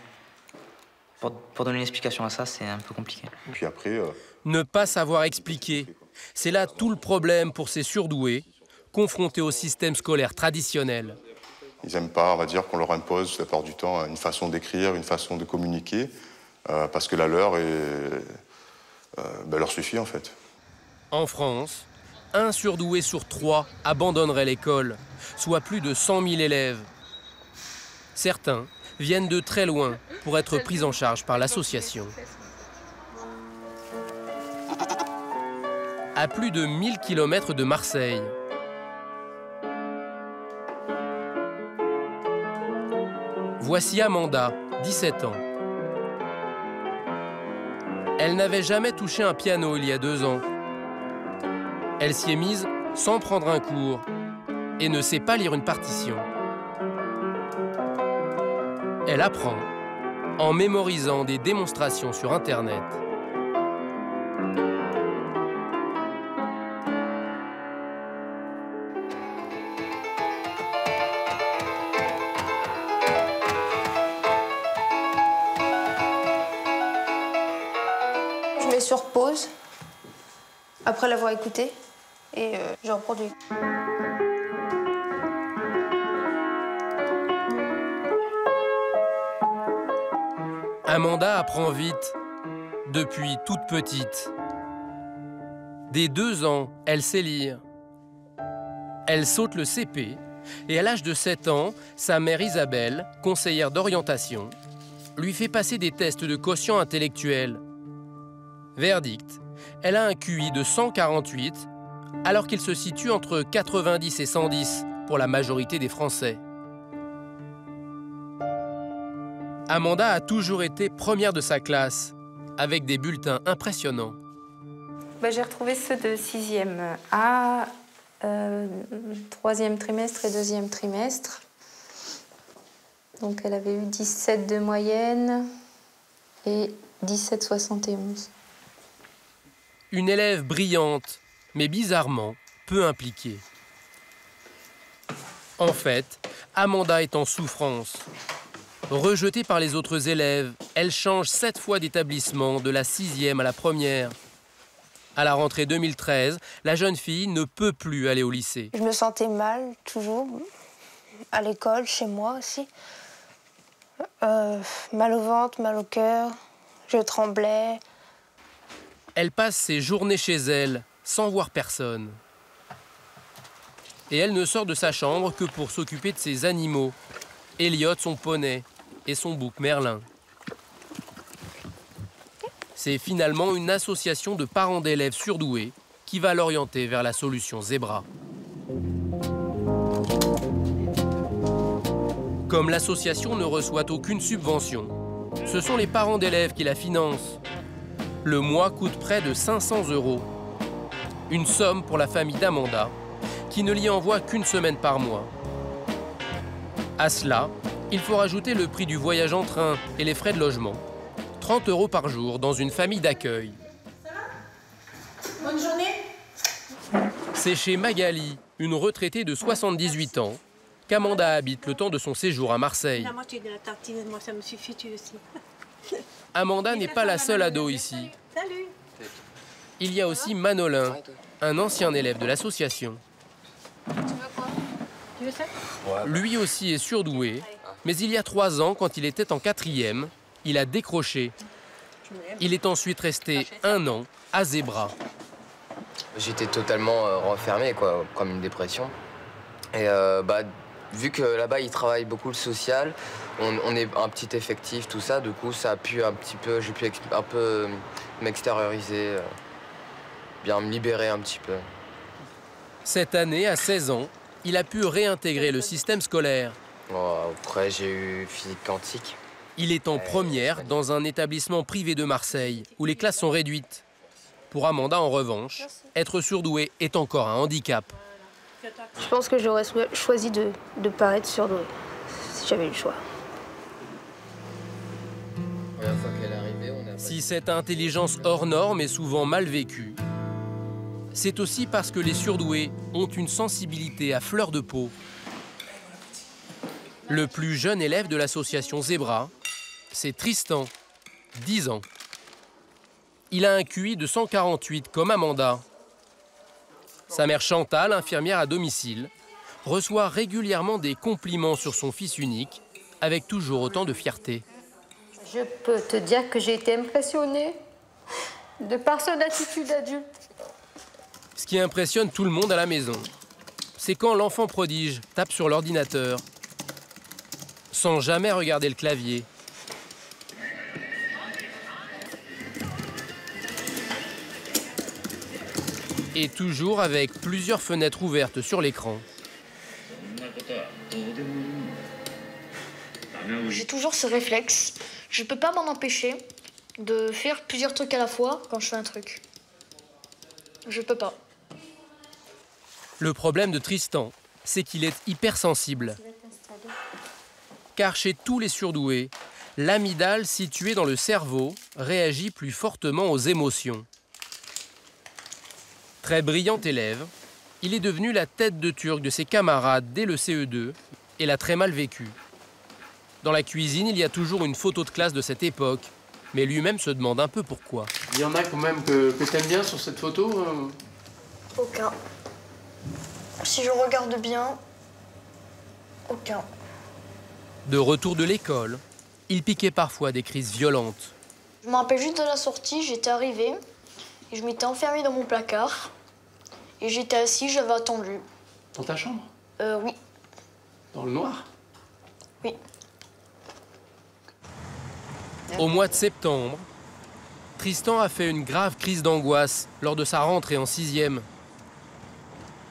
pour donner une explication à ça, c'est un peu compliqué. Puis après... Ne pas savoir expliquer, c'est là tout le problème pour ces surdoués, confrontés au système scolaire traditionnel. Ils n'aiment pas, on va dire, qu'on leur impose la plupart du temps une façon d'écrire, une façon de communiquer, parce que la leur leur suffit en fait. En France, 1 surdoué sur 3 abandonnerait l'école, soit plus de 100 000 élèves. Certains viennent de très loin pour être pris en charge par l'association. À plus de 1000 km de Marseille, voici Amanda, 17 ans. Elle n'avait jamais touché un piano il y a 2 ans. Elle s'y est mise sans prendre un cours et ne sait pas lire une partition. Elle apprend en mémorisant des démonstrations sur Internet. Je mets sur pause, après l'avoir écouté, et je reproduis. Amanda apprend vite, depuis toute petite. Dès 2 ans, elle sait lire. Elle saute le CP, et à l'âge de 7 ans, sa mère Isabelle, conseillère d'orientation, lui fait passer des tests de quotient intellectuel. Verdict, elle a un QI de 148, alors qu'il se situe entre 90 et 110 pour la majorité des Français. Amanda a toujours été première de sa classe, avec des bulletins impressionnants. J'ai retrouvé ceux de 6e A, 3e trimestre et 2e trimestre. Donc elle avait eu 17 de moyenne et 17,71. Une élève brillante, mais bizarrement peu impliquée. En fait, Amanda est en souffrance. Rejetée par les autres élèves, elle change 7 fois d'établissement, de la 6e à la 1re. À la rentrée 2013, la jeune fille ne peut plus aller au lycée. Je me sentais mal, toujours, à l'école, chez moi aussi. Mal au ventre, mal au cœur, je tremblais. Elle passe ses journées chez elle, sans voir personne. Et elle ne sort de sa chambre que pour s'occuper de ses animaux. Elliot, son poney, et son bouc Merlin. C'est finalement une association de parents d'élèves surdoués qui va l'orienter vers la solution Zebra. Comme l'association ne reçoit aucune subvention, ce sont les parents d'élèves qui la financent. Le mois coûte près de 500 €. Une somme pour la famille d'Amanda, qui ne l'y envoie qu'une semaine par mois. À cela, il faut rajouter le prix du voyage en train et les frais de logement. 30 € par jour dans une famille d'accueil. Bonne journée. C'est chez Magali, une retraitée de 78 ans, qu'Amanda habite le temps de son séjour à Marseille. La moitié de la tartine, moi ça me suffit, tu aussi. Amanda n'est pas la seule ado ici. Salut. Il y a aussi Manolin, un ancien élève de l'association. Tu veux ça? Lui aussi est surdoué, mais il y a 3 ans, quand il était en 4e, il a décroché. Il est ensuite resté 1 an à Zebra. J'étais totalement renfermé, quoi, comme une dépression. Et vu que là-bas, ils travaillent beaucoup le social, on est un petit effectif, tout ça, du coup, ça a pu un petit peu, j'ai pu un peu m'extérioriser, bien me libérer un petit peu. Cette année, à 16 ans, il a pu réintégrer le système scolaire. Après, j'ai eu physique quantique. Il est en première dans un établissement privé de Marseille, où les classes sont réduites. Pour Amanda, en revanche, être surdoué est encore un handicap. Je pense que j'aurais choisi de ne pas être surdouée, si j'avais eu le choix. cette intelligence hors norme est souvent mal vécue, c'est aussi parce que les surdoués ont une sensibilité à fleur de peau. Le plus jeune élève de l'association Zebra, c'est Tristan, 10 ans. Il a un QI de 148 comme Amanda. Sa mère Chantal, infirmière à domicile, reçoit régulièrement des compliments sur son fils unique, avec toujours autant de fierté. Je peux te dire que j'ai été impressionnée de par son attitude adulte. Ce qui impressionne tout le monde à la maison, c'est quand l'enfant prodige tape sur l'ordinateur, sans jamais regarder le clavier. Et toujours avec plusieurs fenêtres ouvertes sur l'écran. J'ai toujours ce réflexe. Je peux pas m'en empêcher de faire plusieurs trucs à la fois quand je fais un truc. Je peux pas. Le problème de Tristan, c'est qu'il est hypersensible. Car chez tous les surdoués, l'amygdale située dans le cerveau réagit plus fortement aux émotions. Très brillant élève, il est devenu la tête de turc de ses camarades dès le CE2 et l'a très mal vécu. Dans la cuisine, il y a toujours une photo de classe de cette époque, mais lui-même se demande un peu pourquoi. Il y en a quand même que t'aimes bien sur cette photo Aucun. Si je regarde bien, aucun. De retour de l'école, il piquait parfois des crises violentes. Je me rappelle juste de la sortie, j'étais arrivée et je m'étais enfermée dans mon placard et j'étais assis, j'avais attendu. Dans ta chambre? Oui. Dans le noir? Oui. Au mois de septembre, Tristan a fait une grave crise d'angoisse lors de sa rentrée en 6e.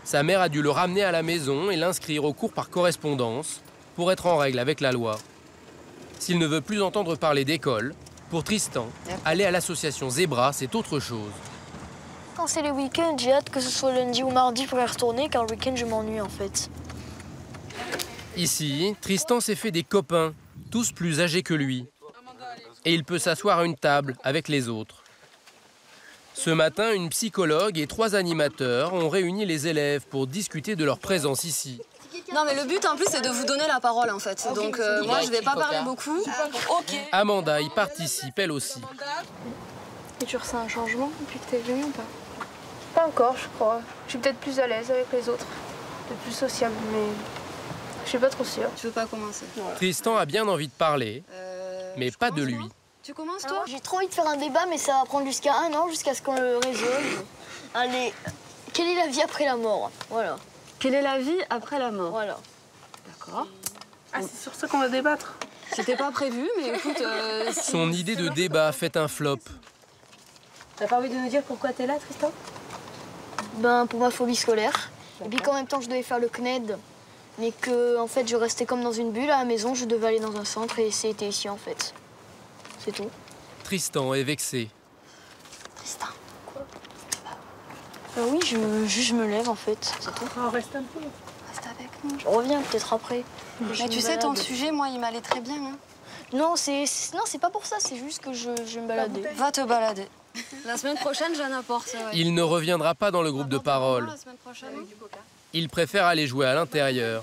Sa mère a dû le ramener à la maison et l'inscrire au cours par correspondance pour être en règle avec la loi. S'il ne veut plus entendre parler d'école, pour Tristan, aller à l'association Zebra, c'est autre chose. Quand c'est les week-ends, j'ai hâte que ce soit lundi ou mardi pour y retourner, car le week-end, je m'ennuie en fait. Ici, Tristan s'est fait des copains, tous plus âgés que lui. Et il peut s'asseoir à une table avec les autres. Ce matin, une psychologue et 3 animateurs ont réuni les élèves pour discuter de leur présence ici. Non mais le but en plus c'est de vous donner la parole en fait. Donc moi je vais pas parler beaucoup. Amanda y participe elle aussi. Et tu ressens un changement depuis que t'es venue ou pas? Pas encore, je crois. Je suis peut-être plus à l'aise avec les autres, peut-être plus sociable, mais je suis pas trop sûre. Tu veux pas commencer? Tristan a bien envie de parler, mais pas de lui. Tu commences toi? J'ai trop envie de faire un débat, mais ça va prendre jusqu'à 1 an, jusqu'à ce qu'on le résolve. Allez, quelle est la vie après la mort? Voilà. Quelle est la vie après la mort? Voilà. D'accord. Ah, c'est sur ça qu'on va débattre. C'était pas prévu, mais écoute... Son idée de débat fait un flop. T'as pas envie de nous dire pourquoi t'es là, Tristan? Ben, pour ma phobie scolaire. Et puis qu'en même temps, je devais faire le CNED. Mais que, en fait, je restais comme dans une bulle à la maison. Je devais aller dans un centre et c'était ici, en fait. C'est tout. Tristan est vexé. Tristan, quoi? Oui, je me lève, en fait. C'est tout. Oh, reste un peu. Reste avec nous. Je reviens peut-être après. Mais tu sais, ton sujet, moi, il m'allait très bien. Hein. Non, c'est pas pour ça. C'est juste que je vais me balader. Va te balader. La semaine prochaine, j'en apporte. Ouais. Il ne reviendra pas dans le groupe de parole. La semaine prochaine. Il préfère aller jouer à l'intérieur.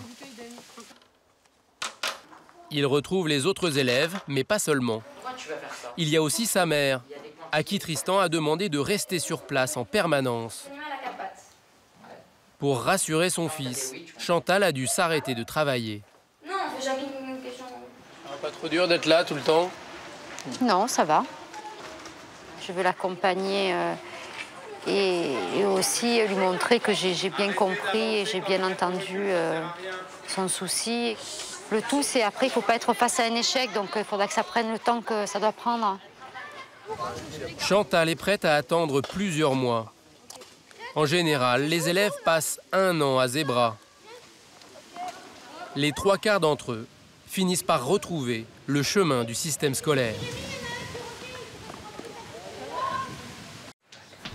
Il retrouve les autres élèves, mais pas seulement. Il y a aussi sa mère, à qui Tristan a demandé de rester sur place en permanence. Pour rassurer son fils, Chantal a dû s'arrêter de travailler. Non, j'avais une question. Pas trop dur d'être là tout le temps? Non, ça va. Je veux l'accompagner et aussi lui montrer que j'ai bien compris et j'ai bien entendu son souci. Le tout, c'est après, il ne faut pas être face à un échec, donc il faudra que ça prenne le temps que ça doit prendre. Chantal est prête à attendre plusieurs mois. En général, les élèves passent 1 an à Zebra. Les 3/4 d'entre eux finissent par retrouver le chemin du système scolaire.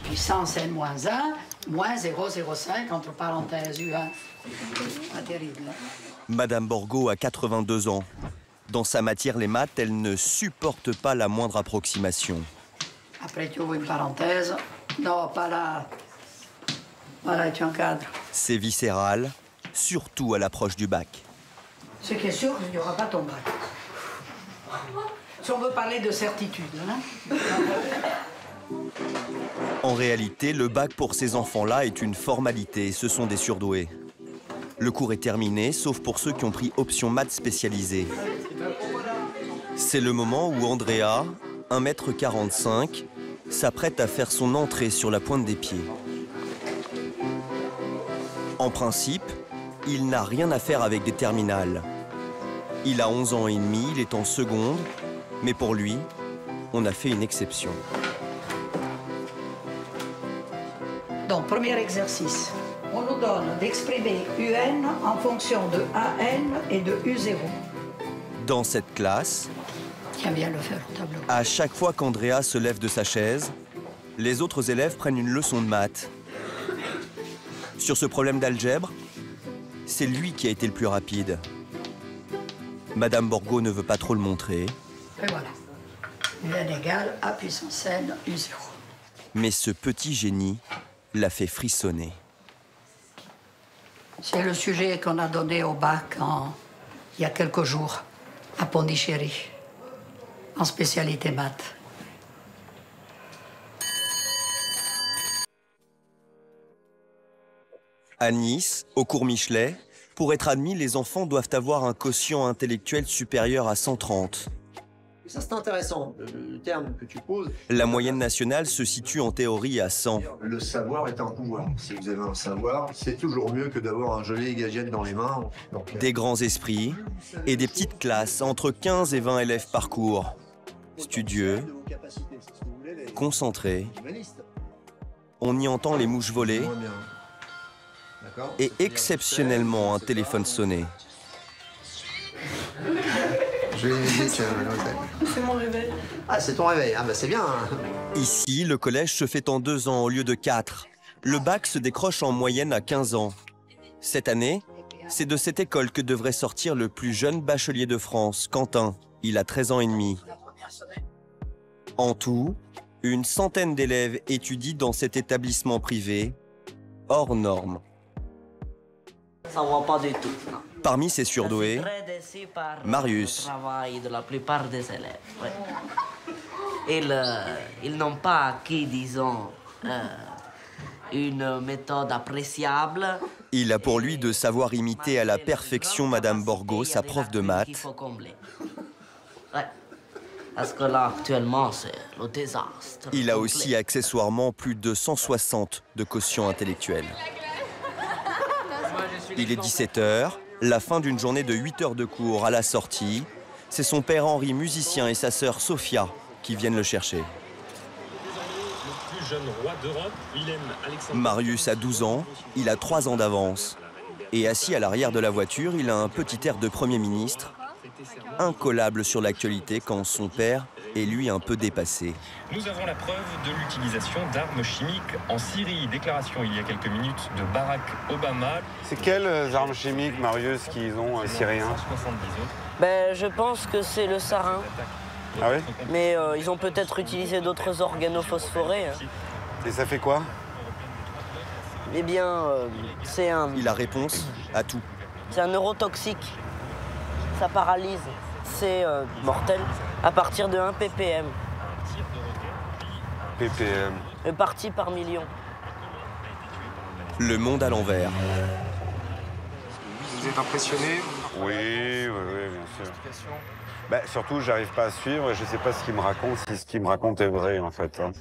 Puissance n-1, moins 0,05 entre parenthèses U1. Pas terrible. Madame Borgo a 82 ans. Dans sa matière, les maths, elle ne supporte pas la moindre approximation. Après, tu ouvres une parenthèse. Non, pas là. Voilà, tu encadres. C'est viscéral, surtout à l'approche du bac. Ce qui est sûr, il n'y aura pas ton bac. Si on veut parler de certitude, hein. En réalité, le bac pour ces enfants-là est une formalité, ce sont des surdoués. Le cours est terminé, sauf pour ceux qui ont pris option maths spécialisée. C'est le moment où Andrea, 1,45 m, s'apprête à faire son entrée sur la pointe des pieds. En principe, il n'a rien à faire avec des terminales. Il a 11 ans et demi, il est en seconde, mais pour lui, on a fait une exception. Donc, premier exercice. On nous donne d'exprimer UN en fonction de AN et de U0. Dans cette classe, Tiens bien le faire au tableau. à chaque fois qu'Andrea se lève de sa chaise, les autres élèves prennent une leçon de maths. Sur ce problème d'algèbre, c'est lui qui a été le plus rapide. Madame Borgo ne veut pas trop le montrer. Et voilà. UN égale A puissance N U0. Mais ce petit génie l'a fait frissonner. C'est le sujet qu'on a donné au bac il y a quelques jours, à Pondichéry, en spécialité maths. À Nice, au cours Michelet, pour être admis, les enfants doivent avoir un quotient intellectuel supérieur à 130. Ça, c'est intéressant, le terme que tu poses. La moyenne nationale se situe en théorie à 100. Le savoir est un pouvoir. Si vous avez un savoir, c'est toujours mieux que d'avoir un gelé gadget dans les mains. Donc, Des grands esprits et des petites classes, entre 15 et 20 élèves par cours. Studieux, concentrés. On y entend les mouches voler et exceptionnellement un téléphone sonner. je vais dire, tiens, C'est mon réveil. ah, c'est ton réveil. Ah, bah c'est bien. Hein. Ici, le collège se fait en 2 ans au lieu de 4. Le bac se décroche en moyenne à 15 ans. Cette année, c'est de cette école que devrait sortir le plus jeune bachelier de France, Quentin. Il a 13 ans et demi. En tout, une centaine d'élèves étudient dans cet établissement privé, hors norme. Ça va pas du tout. Non. Parmi ces surdoués, Très déçu par Marius. le travail de la plupart des élèves. Ouais. Ils n'ont pas acquis, disons, une méthode appréciable. Il a pour lui de savoir imiter à la perfection Madame Borgo, sa prof de maths. Il faut combler. Ouais. Parce que là, actuellement, c'est le désastre. Il a aussi accessoirement plus de 160 de quotient intellectuel. Il est 17 h, la fin d'une journée de 8 heures de cours à la sortie. C'est son père Henri, musicien, et sa sœur Sophia qui viennent le chercher. Le plus jeune roi d'Europe, Willem-Alexandre. Marius a 12 ans, il a 3 ans d'avance. Et assis à l'arrière de la voiture, il a un petit air de Premier ministre, incollable sur l'actualité quand son père est lui un peu dépassé. Nous avons la preuve de l'utilisation d'armes chimiques en Syrie. Déclaration il y a quelques minutes de Barack Obama. C'est quelles armes chimiques, Marius, qu'ils ont, les Syriens? 170 autres. Ben, je pense que c'est le sarin. Ah oui? Mais ils ont peut-être utilisé d'autres organophosphorés. Hein. Et ça fait quoi? Eh bien, c'est un... Il a réponse à tout. C'est un neurotoxique. Ça paralyse. C'est mortel à partir de 1 ppm. ppm. Parti par million. Le monde à l'envers. Vous êtes impressionné? Oui, bien sûr. Bah, surtout, j'arrive pas à suivre et je sais pas ce qu'il me raconte, si ce qu'il me raconte est vrai, en fait. Hein.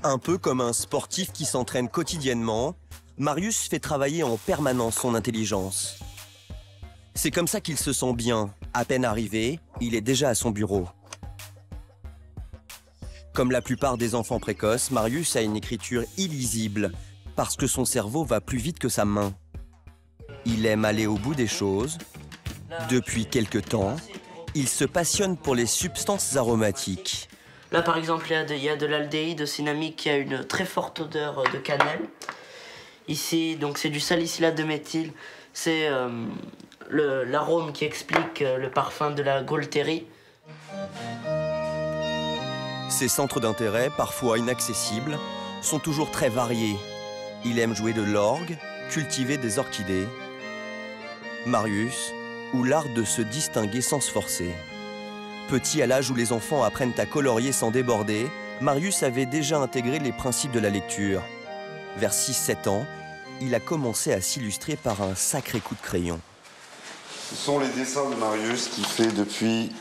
Un peu comme un sportif qui s'entraîne quotidiennement, Marius fait travailler en permanence son intelligence. C'est comme ça qu'il se sent bien. À peine arrivé, il est déjà à son bureau. Comme la plupart des enfants précoces, Marius a une écriture illisible parce que son cerveau va plus vite que sa main. Il aime aller au bout des choses. Depuis quelque temps, il se passionne pour les substances aromatiques. Là, par exemple, il y a de l'aldéhyde cinnamique qui a une très forte odeur de cannelle. Ici, donc, c'est du salicylate de méthyle. C'est l'arôme qui explique le parfum de la Gaultérie. Ses centres d'intérêt, parfois inaccessibles, sont toujours très variés. Il aime jouer de l'orgue, cultiver des orchidées. Marius, ou l'art de se distinguer sans se forcer. Petit à l'âge où les enfants apprennent à colorier sans déborder, Marius avait déjà intégré les principes de la lecture. Vers 6-7 ans, il a commencé à s'illustrer par un sacré coup de crayon. Ce sont les dessins de Marius qu'il fait depuis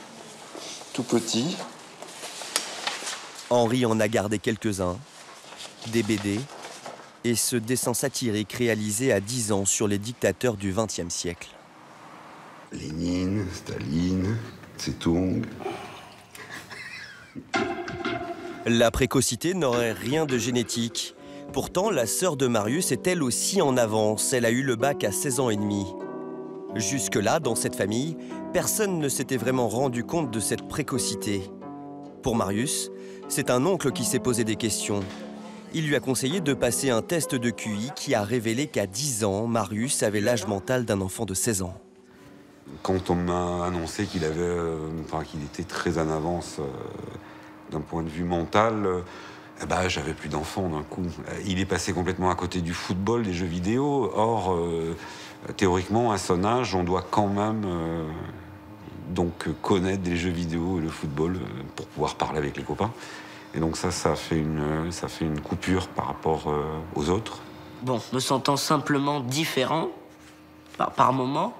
tout petit. Henri en a gardé quelques-uns, des BD et ce dessin satirique réalisé à 10 ans sur les dictateurs du XXe siècle. Lénine, Staline, Tse-tung. La précocité n'aurait rien de génétique. Pourtant, la sœur de Marius est elle aussi en avance. Elle a eu le bac à 16 ans et demi. Jusque-là, dans cette famille, personne ne s'était vraiment rendu compte de cette précocité. Pour Marius, c'est un oncle qui s'est posé des questions. Il lui a conseillé de passer un test de QI qui a révélé qu'à 10 ans, Marius avait l'âge mental d'un enfant de 16 ans. Quand on m'a annoncé qu'il qu'il était très en avance d'un point de vue mental, j'avais plus d'enfants d'un coup. Il est passé complètement à côté du football, des jeux vidéo. Or, théoriquement, à son âge, on doit quand même connaître des jeux vidéo et le football pour pouvoir parler avec les copains. Et donc ça fait une coupure par rapport aux autres. Bon, me sentant simplement différent, par moment,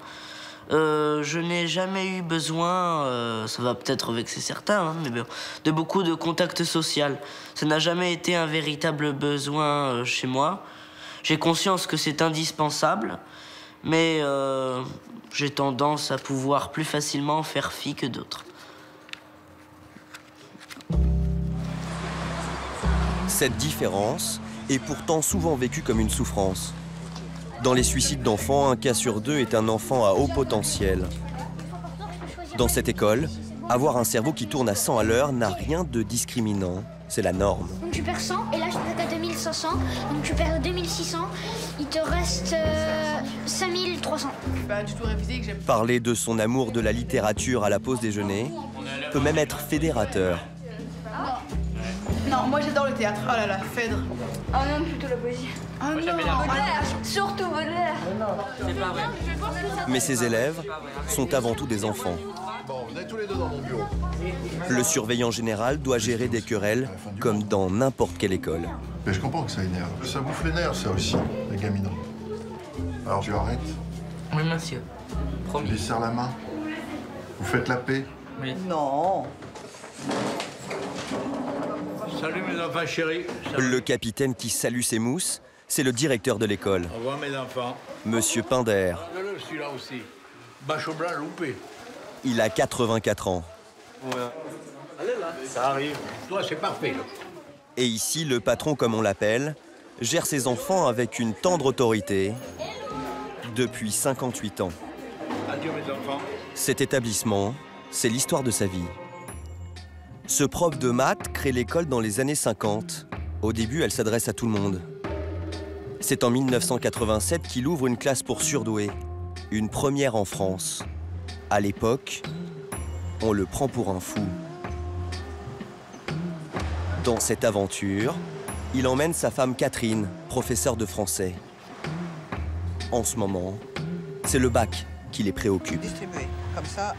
je n'ai jamais eu besoin, ça va peut-être vexer certains, mais bon, de beaucoup de contact social. Ça n'a jamais été un véritable besoin chez moi. J'ai conscience que c'est indispensable, mais j'ai tendance à pouvoir plus facilement faire fi que d'autres. Cette différence est pourtant souvent vécue comme une souffrance. Dans les suicides d'enfants, un cas sur 2 est un enfant à haut potentiel. Dans cette école, avoir un cerveau qui tourne à 100 à l'heure n'a rien de discriminant. C'est la norme. Donc tu perds 100 et là je passe à 2500, donc tu perds 2600, il te reste 5300. Parler de son amour de la littérature à la pause déjeuner peut même être fédérateur. Non, moi j'adore le théâtre. Oh là là, Phèdre. Oh non, plutôt la poésie. Oh non, Baudelaire, surtout Baudelaire. C'est pas vrai. Mais ses élèves sont avant tout des enfants. Bon, vous êtes tous les deux dans mon bureau. Le surveillant général doit gérer des querelles comme dans n'importe quelle école. Mais je comprends que ça énerve. Ça bouffe les nerfs, ça aussi, les gaminons. Alors tu arrêtes. Oui, monsieur. Tu lui serres la main. Vous faites la paix. Oui. Non. Salut mes enfants chéris. Le capitaine qui salue ses mousses, c'est le directeur de l'école. Au revoir mes enfants. Monsieur Pinder. Je suis là aussi. Bachot blanc loupé. Il a 84 ans. Ouais. Allez là. Ça arrive. Toi, c'est parfait. Là. Et ici, le patron, comme on l'appelle, gère ses enfants avec une tendre autorité depuis 58 ans. Adieu mes enfants. Cet établissement, c'est l'histoire de sa vie. Ce prof de maths crée l'école dans les années 50. Au début, elle s'adresse à tout le monde. C'est en 1987 qu'il ouvre une classe pour surdoués, une première en France. À l'époque, on le prend pour un fou. Dans cette aventure, il emmène sa femme Catherine, professeure de français. En ce moment, c'est le bac qui les préoccupe. Distribuer, comme ça.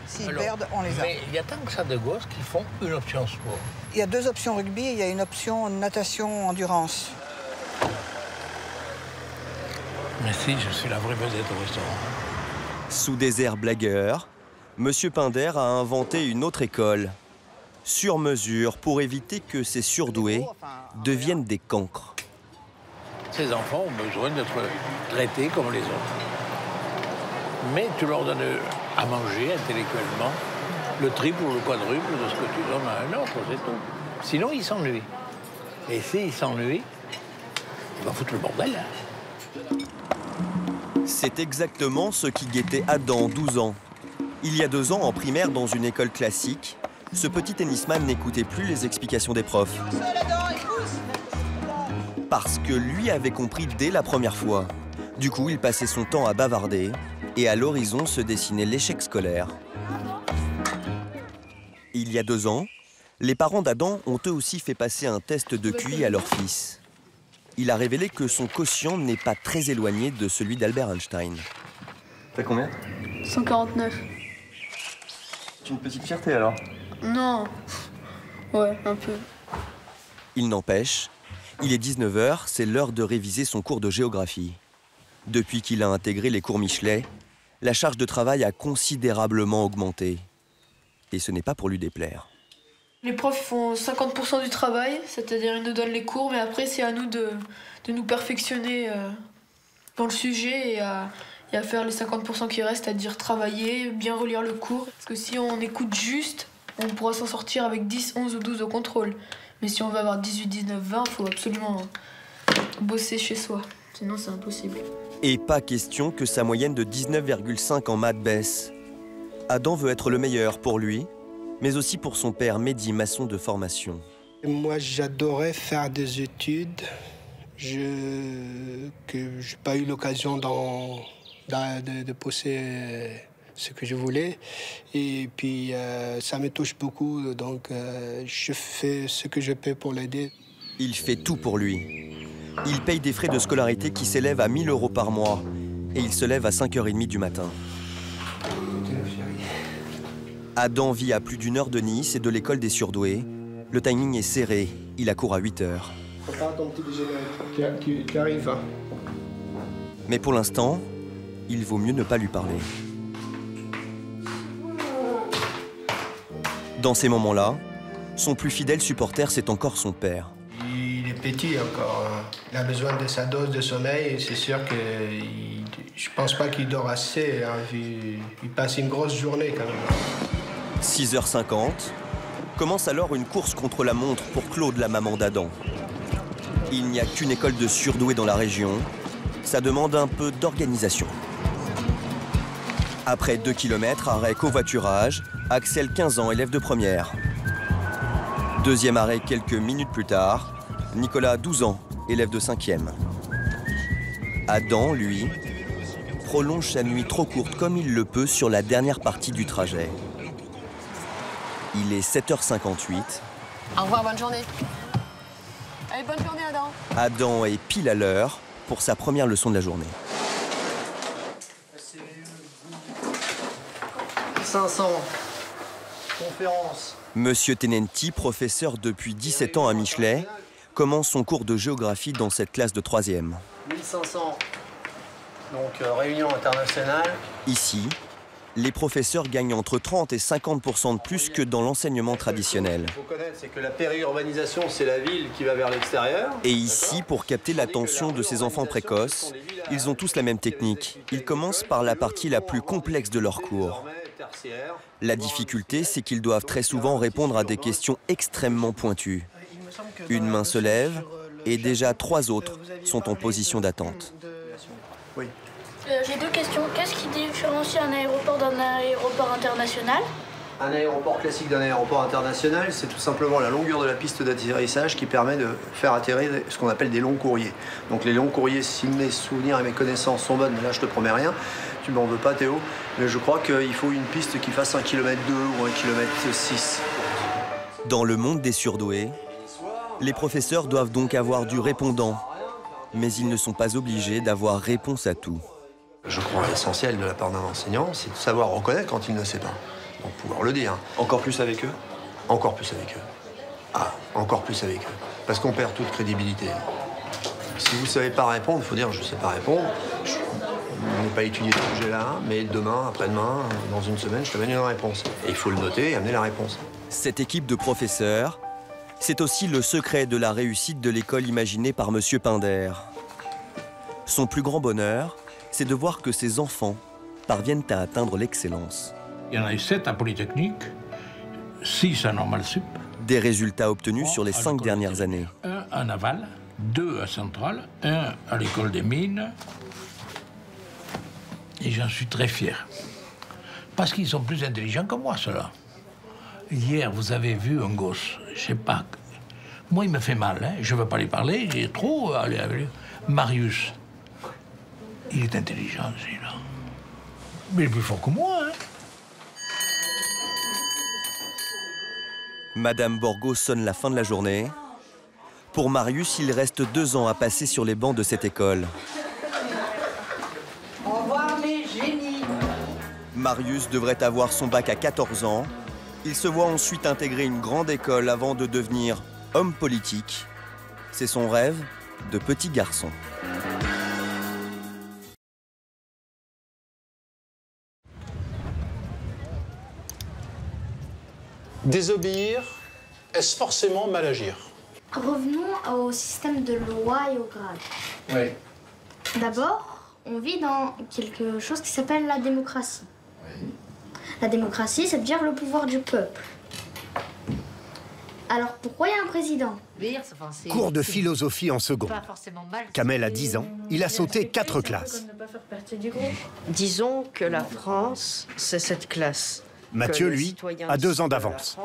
S'ils perdent, on les a. Mais il y a tant que ça de gosses qui font une option sport. Il y a 2 options rugby, il y a une option natation endurance. Mais si, je suis la vraie vedette au restaurant. Sous des airs blagueurs, Monsieur Pinder a inventé une autre école, sur mesure, pour éviter que ces surdoués deviennent des cancres. Ces enfants ont besoin d'être traités comme les autres. Mais tu leur donnes à manger intellectuellement le triple ou le quadruple de ce que tu donnes à un autre, c'est tout. Sinon, ils s'ennuient. Et s'ils s'ennuient, il va foutre le bordel. Hein. C'est exactement ce qui guettait Adam, 12 ans. Il y a 2 ans, en primaire, dans une école classique, ce petit tennisman n'écoutait plus les explications des profs. Parce que lui avait compris dès la première fois. Du coup, il passait son temps à bavarder, et à l'horizon se dessinait l'échec scolaire. Il y a 2 ans, Les parents d'Adam ont eux aussi fait passer un test de QI à leur fils. Il a révélé que son quotient n'est pas très éloigné de celui d'Albert Einstein. T'as combien? 149. C'est une petite fierté alors? Non. Ouais, un peu. Il n'empêche, il est 19 h, c'est l'heure de réviser son cours de géographie. Depuis qu'il a intégré les cours Michelet, la charge de travail a considérablement augmenté. Et ce n'est pas pour lui déplaire. Les profs font 50% du travail, c'est-à-dire ils nous donnent les cours, mais après c'est à nous de nous perfectionner dans le sujet et à faire les 50% qui restent, c'est-à-dire travailler, bien relire le cours. Parce que si on écoute juste, on pourra s'en sortir avec 10, 11 ou 12 au contrôle. Mais si on veut avoir 18, 19, 20, il faut absolument bosser chez soi. Sinon c'est impossible. Et pas question que sa moyenne de 19,5 en maths baisse. Adam veut être le meilleur pour lui, mais aussi pour son père, Mehdi, maçon de formation. Moi, j'adorais faire des études que je n'ai pas eu l'occasion de pousser ce que je voulais. Et puis, ça me touche beaucoup, donc je fais ce que je peux pour l'aider. Il fait tout pour lui. Il paye des frais de scolarité qui s'élèvent à 1 000 € par mois. Et il se lève à 5h30 du matin. Adam vit à plus d'1 heure de Nice et de l'école des surdoués. Le timing est serré, il a cours à 8 h. Prépare ton petit déjeuner qui arrive. Hein. Mais pour l'instant, il vaut mieux ne pas lui parler. Dans ces moments-là, son plus fidèle supporter, c'est encore son père. Il est petit encore. Il a besoin de sa dose de sommeil et c'est sûr que je pense pas qu'il dort assez. Hein. Il passe une grosse journée quand même. 6h50, commence alors une course contre la montre pour Claude, la maman d'Adam. Il n'y a qu'une école de surdoués dans la région. Ça demande un peu d'organisation. Après 2 km, arrêt covoiturage, Axel, 15 ans, élève de première. Deuxième arrêt quelques minutes plus tard, Nicolas, 12 ans, élève de 5e. Adam, lui, prolonge sa nuit trop courte comme il le peut sur la dernière partie du trajet. Il est 7h58. Au revoir, bonne journée. Allez, bonne journée, Adam. Adam est pile à l'heure pour sa première leçon de la journée. 500. Conférence. Monsieur Tenenti, professeur depuis 17 ans à Michelet, commence son cours de géographie dans cette classe de 3e. 1500. Donc réunion internationale. Ici, les professeurs gagnent entre 30 et 50% de plus que dans l'enseignement traditionnel. Ce qu'il faut connaître, c'est que la périurbanisation, c'est la ville qui va vers l'extérieur. Et ici, pour capter l'attention de ces enfants précoces, ils ont tous la même technique. Ils commencent par la partie la plus complexe de leur cours. La difficulté, c'est qu'ils doivent très souvent répondre à des questions extrêmement pointues. Une main se lève et déjà 3 autres sont en position d'attente. Oui. J'ai 2 questions. Qu'est-ce qui différencie un aéroport d'un aéroport international? Un aéroport classique d'un aéroport international, c'est tout simplement la longueur de la piste d'atterrissage qui permet de faire atterrir ce qu'on appelle des longs courriers. Donc les longs courriers, si mes souvenirs et mes connaissances sont bonnes, mais là je te promets rien, tu m'en veux pas Théo, mais je crois qu'il faut une piste qui fasse 1,2 km ou 1,6 km. Dans le monde des surdoués, les professeurs doivent donc avoir du répondant, mais ils ne sont pas obligés d'avoir réponse à tout. Je crois l'essentiel de la part d'un enseignant, c'est de savoir reconnaître quand il ne sait pas. Donc pouvoir le dire. Encore plus avec eux? Encore plus avec eux. Ah, encore plus avec eux. Parce qu'on perd toute crédibilité. Si vous ne savez pas répondre, il faut dire je ne sais pas répondre. On n'est pas étudié ce sujet-là, mais demain, après-demain, dans une semaine, je te donne une réponse. Et il faut le noter et amener la réponse. Cette équipe de professeurs, c'est aussi le secret de la réussite de l'école imaginée par Monsieur Pinder. Son plus grand bonheur, c'est de voir que ses enfants parviennent à atteindre l'excellence. Il y en a eu 7 à Polytechnique, 6 à Normal Sup. Des résultats obtenus sur les 5 dernières années. 1 à Naval, 2 à Centrale, 1 à l'école des mines. Et j'en suis très fier. Parce qu'ils sont plus intelligents que moi, ceux-là. Hier, vous avez vu un gosse, je sais pas. Moi, il me fait mal, hein. Je ne veux pas lui parler, j'ai trop allé avec lui. Marius, il est intelligent, celui-là. Mais il est plus fort que moi, hein. Madame Borgo sonne la fin de la journée. Pour Marius, il reste 2 ans à passer sur les bancs de cette école. Au revoir les génies. Marius devrait avoir son bac à 14 ans. Il se voit ensuite intégrer une grande école avant de devenir homme politique. C'est son rêve de petit garçon. Désobéir, est-ce forcément mal agir? Revenons au système de loi et au grade. Oui. D'abord, on vit dans quelque chose qui s'appelle la démocratie. Oui. La démocratie, ça veut dire le pouvoir du peuple. Alors pourquoi il y a un président? Cours de philosophie en seconde. Kamel a 10 ans, il a sauté 4 classes. Disons que la France, c'est cette classe. Mathieu, lui, a 2 ans d'avance.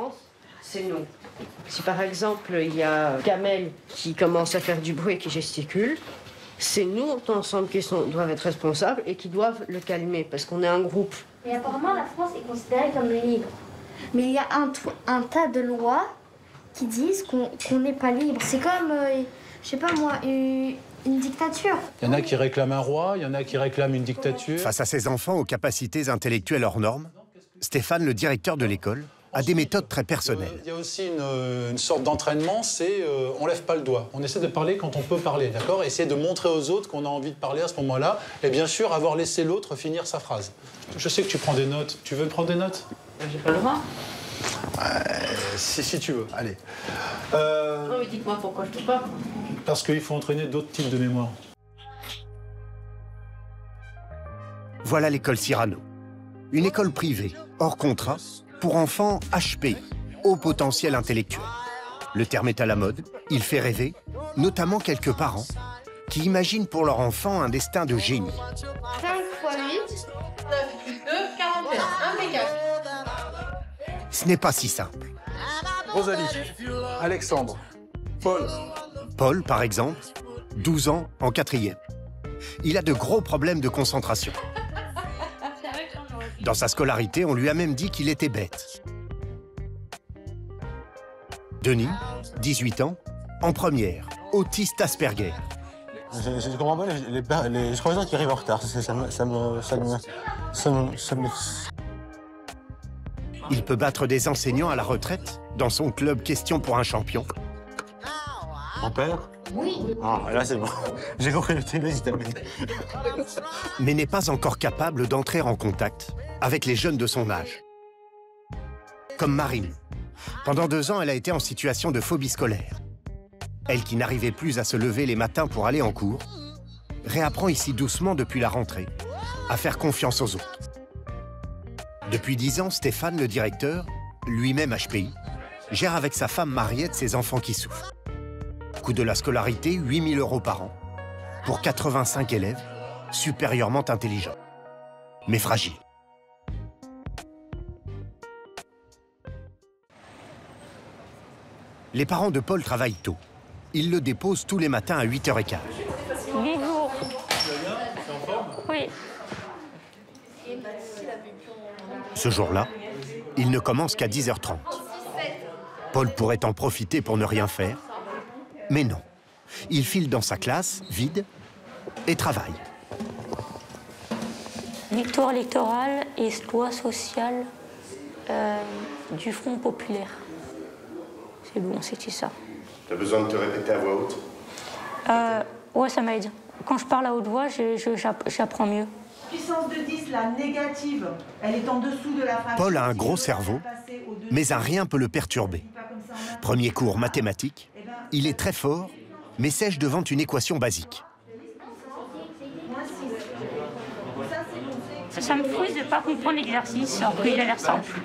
C'est nous. Si par exemple, il y a Kamel qui commence à faire du bruit et qui gesticule, c'est nous, ensemble, qui doivent être responsables et qui doivent le calmer, parce qu'on est un groupe. Et apparemment, la France est considérée comme libre. Mais il y a un tas de lois qui disent qu'on n'est pas libre. C'est comme, je sais pas moi, une dictature. Il y en a qui réclament un roi, il y en a qui réclament une dictature. Face à ces enfants aux capacités intellectuelles hors normes, Stéphane, le directeur de l'école, a des méthodes très personnelles. Il y a aussi une sorte d'entraînement, c'est on lève pas le doigt. On essaie de parler quand on peut parler, d'accord? Essayer de montrer aux autres qu'on a envie de parler à ce moment-là. Et bien sûr, avoir laissé l'autre finir sa phrase. Je sais que tu prends des notes. Tu veux prendre des notes? J'ai pas le droit. Si tu veux, allez. Non, mais dites-moi pourquoi je peux pas. Parce qu'il faut entraîner d'autres types de mémoire. Voilà l'école Cyrano. Une école privée, hors contrat, pour enfants HPI, haut potentiel intellectuel. Le terme est à la mode, il fait rêver, notamment quelques parents qui imaginent pour leur enfant un destin de génie. 5 x 8, 9 plus 2, 41. Impeccable. Ce n'est pas si simple. Rosalie, Alexandre, Paul. Paul, par exemple, 12 ans en 4e. Il a de gros problèmes de concentration. Dans sa scolarité, on lui a même dit qu'il était bête. Denis, 18 ans, en première, autiste Asperger. Je comprends pas les professeurs qui arrivent en retard. Il peut battre des enseignants à la retraite dans son club Question pour un champion. Mon père? Oui. Ah, là c'est bon. J'ai compris le télé, j'ai terminé. Mais n'est pas encore capable d'entrer en contact avec les jeunes de son âge. Comme Marine. Pendant 2 ans, elle a été en situation de phobie scolaire. Elle qui n'arrivait plus à se lever les matins pour aller en cours, réapprend ici doucement depuis la rentrée à faire confiance aux autres. Depuis 10 ans, Stéphane, le directeur, lui-même HPI, gère avec sa femme Mariette ses enfants qui souffrent. Coût de la scolarité, 8 000 € par an, pour 85 élèves, supérieurement intelligents, mais fragiles. Les parents de Paul travaillent tôt. Ils le déposent tous les matins à 8h15. Bonjour. Oui. Ce jour-là, il ne commence qu'à 10h30. Paul pourrait en profiter pour ne rien faire, mais non. Il file dans sa classe, vide, et travaille. Victoire électorale et loi sociale du Front populaire. C'est bon, c'était ça. T'as besoin de te répéter à voix haute? Ouais, ça m'aide. Quand je parle à haute voix, j'apprends mieux. Puissance de 10, la négative, elle est en dessous de la fraction. Paul a un gros cerveau, mais un rien peut le perturber. Premier cours mathématiques, il est très fort, mais sèche devant une équation basique. Ça me frustre de ne pas comprendre l'exercice, alors qu'il a l'air simple.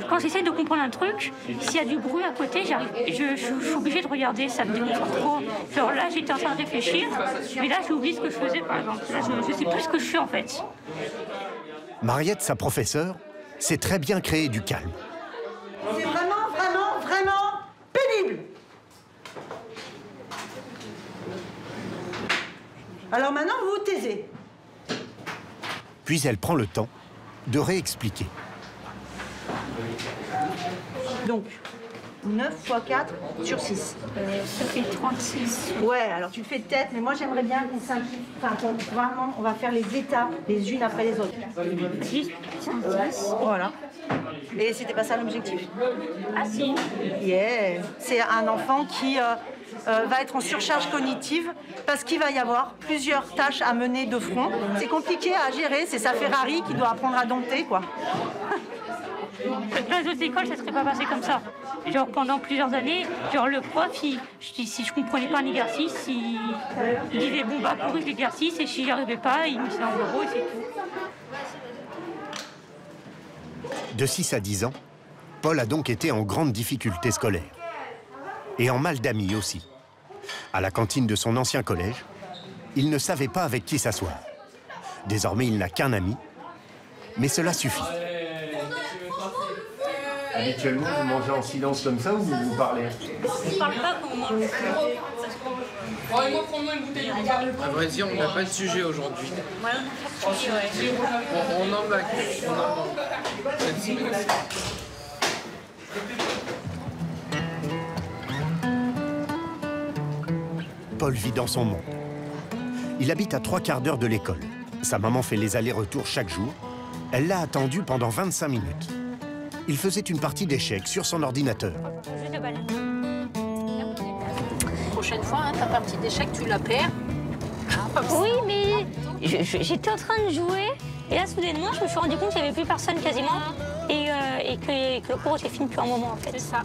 Quand j'essaie de comprendre un truc, s'il y a du bruit à côté, je suis obligée de regarder, ça me déconcentre trop. Alors là, j'étais en train de réfléchir, mais là, j'ai oublié ce que je faisais, par exemple. Là, je ne sais plus ce que je fais, en fait. Mariette, sa professeure, sait très bien créer du calme. C'est vraiment pénible. Alors maintenant, vous vous taisez. Puis elle prend le temps de réexpliquer. Donc, 9 x 4 sur 6. Ça fait 36. Ouais, alors tu le fais de tête, mais moi j'aimerais bien qu'on simplifie. Enfin, vraiment, on va faire les étapes les unes après les autres. 10, 10. Voilà. Et c'était pas ça l'objectif. Ah si. Yeah. C'est un enfant qui va être en surcharge cognitive parce qu'il va y avoir plusieurs tâches à mener de front. C'est compliqué à gérer, c'est sa Ferrari qui doit apprendre à dompter, quoi. Dans les autres écoles, ça serait pas passé comme ça. Genre pendant plusieurs années, genre le prof, si je comprenais pas un exercice, il disait bon bah corrige l'exercice et si j'y arrivais pas, il me mettait en bureau et c'est tout. De 6 à 10 ans, Paul a donc été en grande difficulté scolaire. Et en mal d'amis aussi. À la cantine de son ancien collège, il ne savait pas avec qui s'asseoir. Désormais, il n'a qu'un ami, mais cela suffit. Habituellement, vous mangez en silence comme ça ou vous parlez? Je parle pas quand on mange. À vrai dire, on n'a pas de sujet aujourd'hui. Ouais, on n'a pas de sujet, ouais. On en manque. Paul vit dans son monde. Il habite à 3/4 d'heure de l'école. Sa maman fait les allers-retours chaque jour. Elle l'a attendu pendant 25 minutes. Il faisait une partie d'échecs sur son ordinateur. Prochaine fois, hein, ta partie d'échecs, tu la perds. Oui, mais j'étais en train de jouer et là, soudainement, je me suis rendu compte qu'il n'y avait plus personne quasiment et que le cours était fini depuis un moment en fait. C'est ça.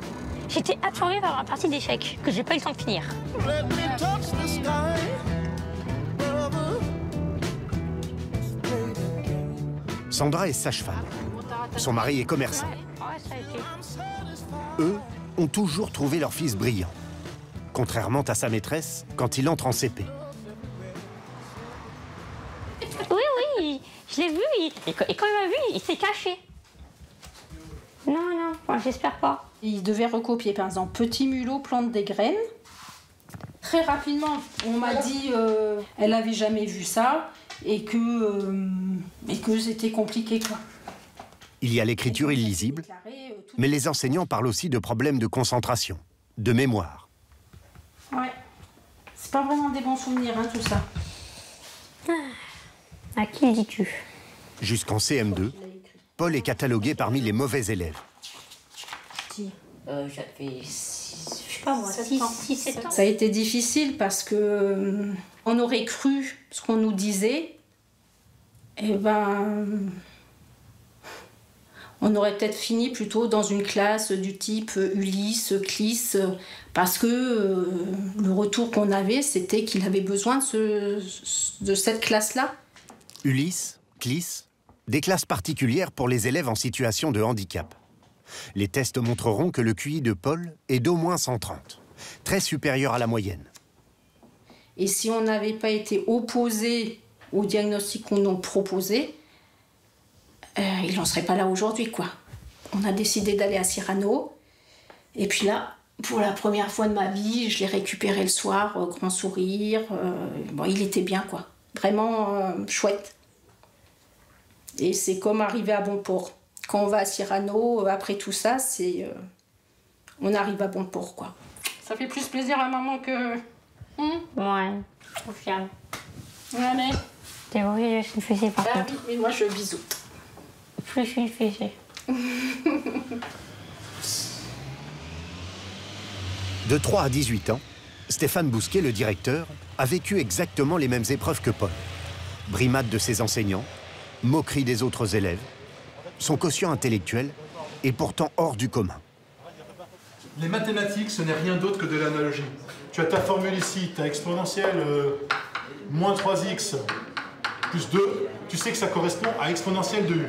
J'étais absorbée par ma partie d'échecs que j'ai pas eu le temps de finir. Sandra est sage-femme. Son mari est commerçant. Eux ont toujours trouvé leur fils brillant, contrairement à sa maîtresse quand il entre en CP. Oui, je l'ai vu, et quand il m'a vu, il s'est caché. Non, enfin, j'espère pas. Il devait recopier, par exemple, petit mulot plante des graines. Très rapidement, on m'a dit elle avait jamais vu ça et que c'était compliqué, quoi. Il y a l'écriture illisible, mais les enseignants parlent aussi de problèmes de concentration, de mémoire. Ouais, c'est pas vraiment des bons souvenirs, hein, tout ça. À qui le dis-tu? Jusqu'en CM2, Paul est catalogué parmi les mauvais élèves. J'avais 6-7 ans. Ça a été difficile parce que on aurait cru ce qu'on nous disait, et on aurait peut-être fini plutôt dans une classe du type Ulysse, Clis, parce que le retour qu'on avait, c'était qu'il avait besoin de cette classe-là. Ulysse, Clis, des classes particulières pour les élèves en situation de handicap. Les tests montreront que le QI de Paul est d'au moins 130, très supérieur à la moyenne. Et si on n'avait pas été opposé au diagnostic qu'on nous proposait, il n'en serait pas là aujourd'hui, quoi. On a décidé d'aller à Cyrano. Et puis là, pour la première fois de ma vie, je l'ai récupéré le soir, grand sourire. Il était bien, quoi. Vraiment chouette. Et c'est comme arriver à bon port. Quand on va à Cyrano, après tout ça, on arrive à bon port, quoi. Ça fait plus plaisir à maman que... Ouais, au final. Allez. T'es vrai, je suis fessée par contre. Mais moi, je bisoute. Je suis fessée. De 3 à 18 ans, Stéphane Bousquet, le directeur, a vécu exactement les mêmes épreuves que Paul. Brimade de ses enseignants, moquerie des autres élèves. Son quotient intellectuel est pourtant hors du commun. Les mathématiques, ce n'est rien d'autre que de l'analogie. Tu as ta formule ici, ta exponentielle moins 3x plus 2. Tu sais que ça correspond à exponentielle de u.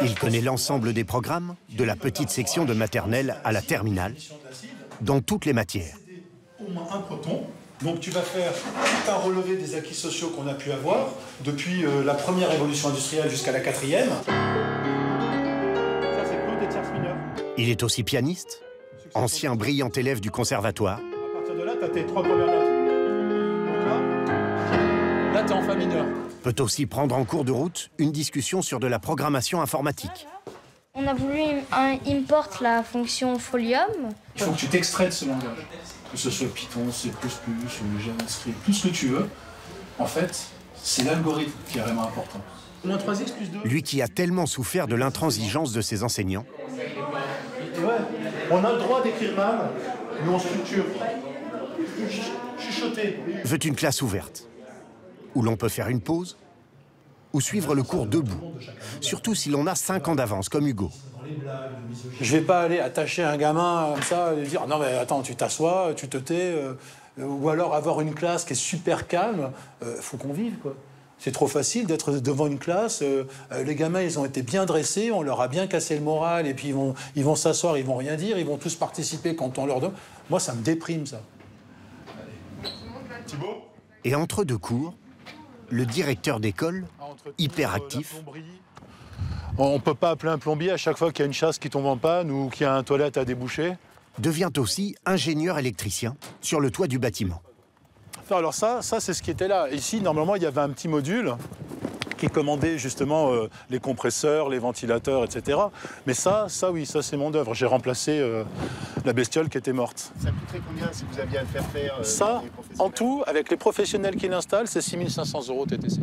Il connaît l'ensemble des programmes, de la petite section de maternelle à la terminale, dans toutes les matières. Au moins un proton. Donc tu vas faire tout un relevé des acquis sociaux qu'on a pu avoir depuis la première révolution industrielle jusqu'à la 4e. Ça, c'est Claude et tierce mineure. Il est aussi pianiste, ancien brillant élève du conservatoire. À partir de là, tu as tes 3 premières notes. Donc là tu es en fa mineur. Peut aussi prendre en cours de route une discussion sur de la programmation informatique. On a voulu import la fonction Folium. Il faut que tu t'extraites ce langage. Que ce soit Python, C++, JavaScript, tout ce que tu veux. En fait, c'est l'algorithme qui est vraiment important. Moins 3x plus 2. Lui qui a tellement souffert de l'intransigeance de ses enseignants. Et ouais, on a le droit d'écrire mal, mais on structure. Chuchoter. Veut une classe ouverte, où l'on peut faire une pause, ou suivre le cours debout, surtout si l'on a 5 ans d'avance, comme Hugo. Je vais pas aller attacher un gamin comme ça et dire non mais attends, tu t'assois, tu te tais, ou alors avoir une classe qui est super calme, faut qu'on vive quoi. C'est trop facile d'être devant une classe, les gamins ils ont été bien dressés, on leur a bien cassé le moral et puis ils vont s'asseoir, ils vont rien dire, ils vont tous participer quand on leur donne. Moi ça me déprime ça. Et entre deux cours, le directeur d'école, hyperactif. On ne peut pas appeler un plombier à chaque fois qu'il y a une chasse qui tombe en panne ou qu'il y a un toilette à déboucher. Devient aussi ingénieur électricien sur le toit du bâtiment. Alors ça c'est ce qui était là. Ici, normalement, il y avait un petit module qui commandait justement les compresseurs, les ventilateurs, etc. Mais ça oui, ça c'est mon œuvre. J'ai remplacé la bestiole qui était morte. Ça coûterait combien si vous aviez à le faire faire ça, en tout, avec les professionnels qui l'installent, c'est 6 500 € TTC.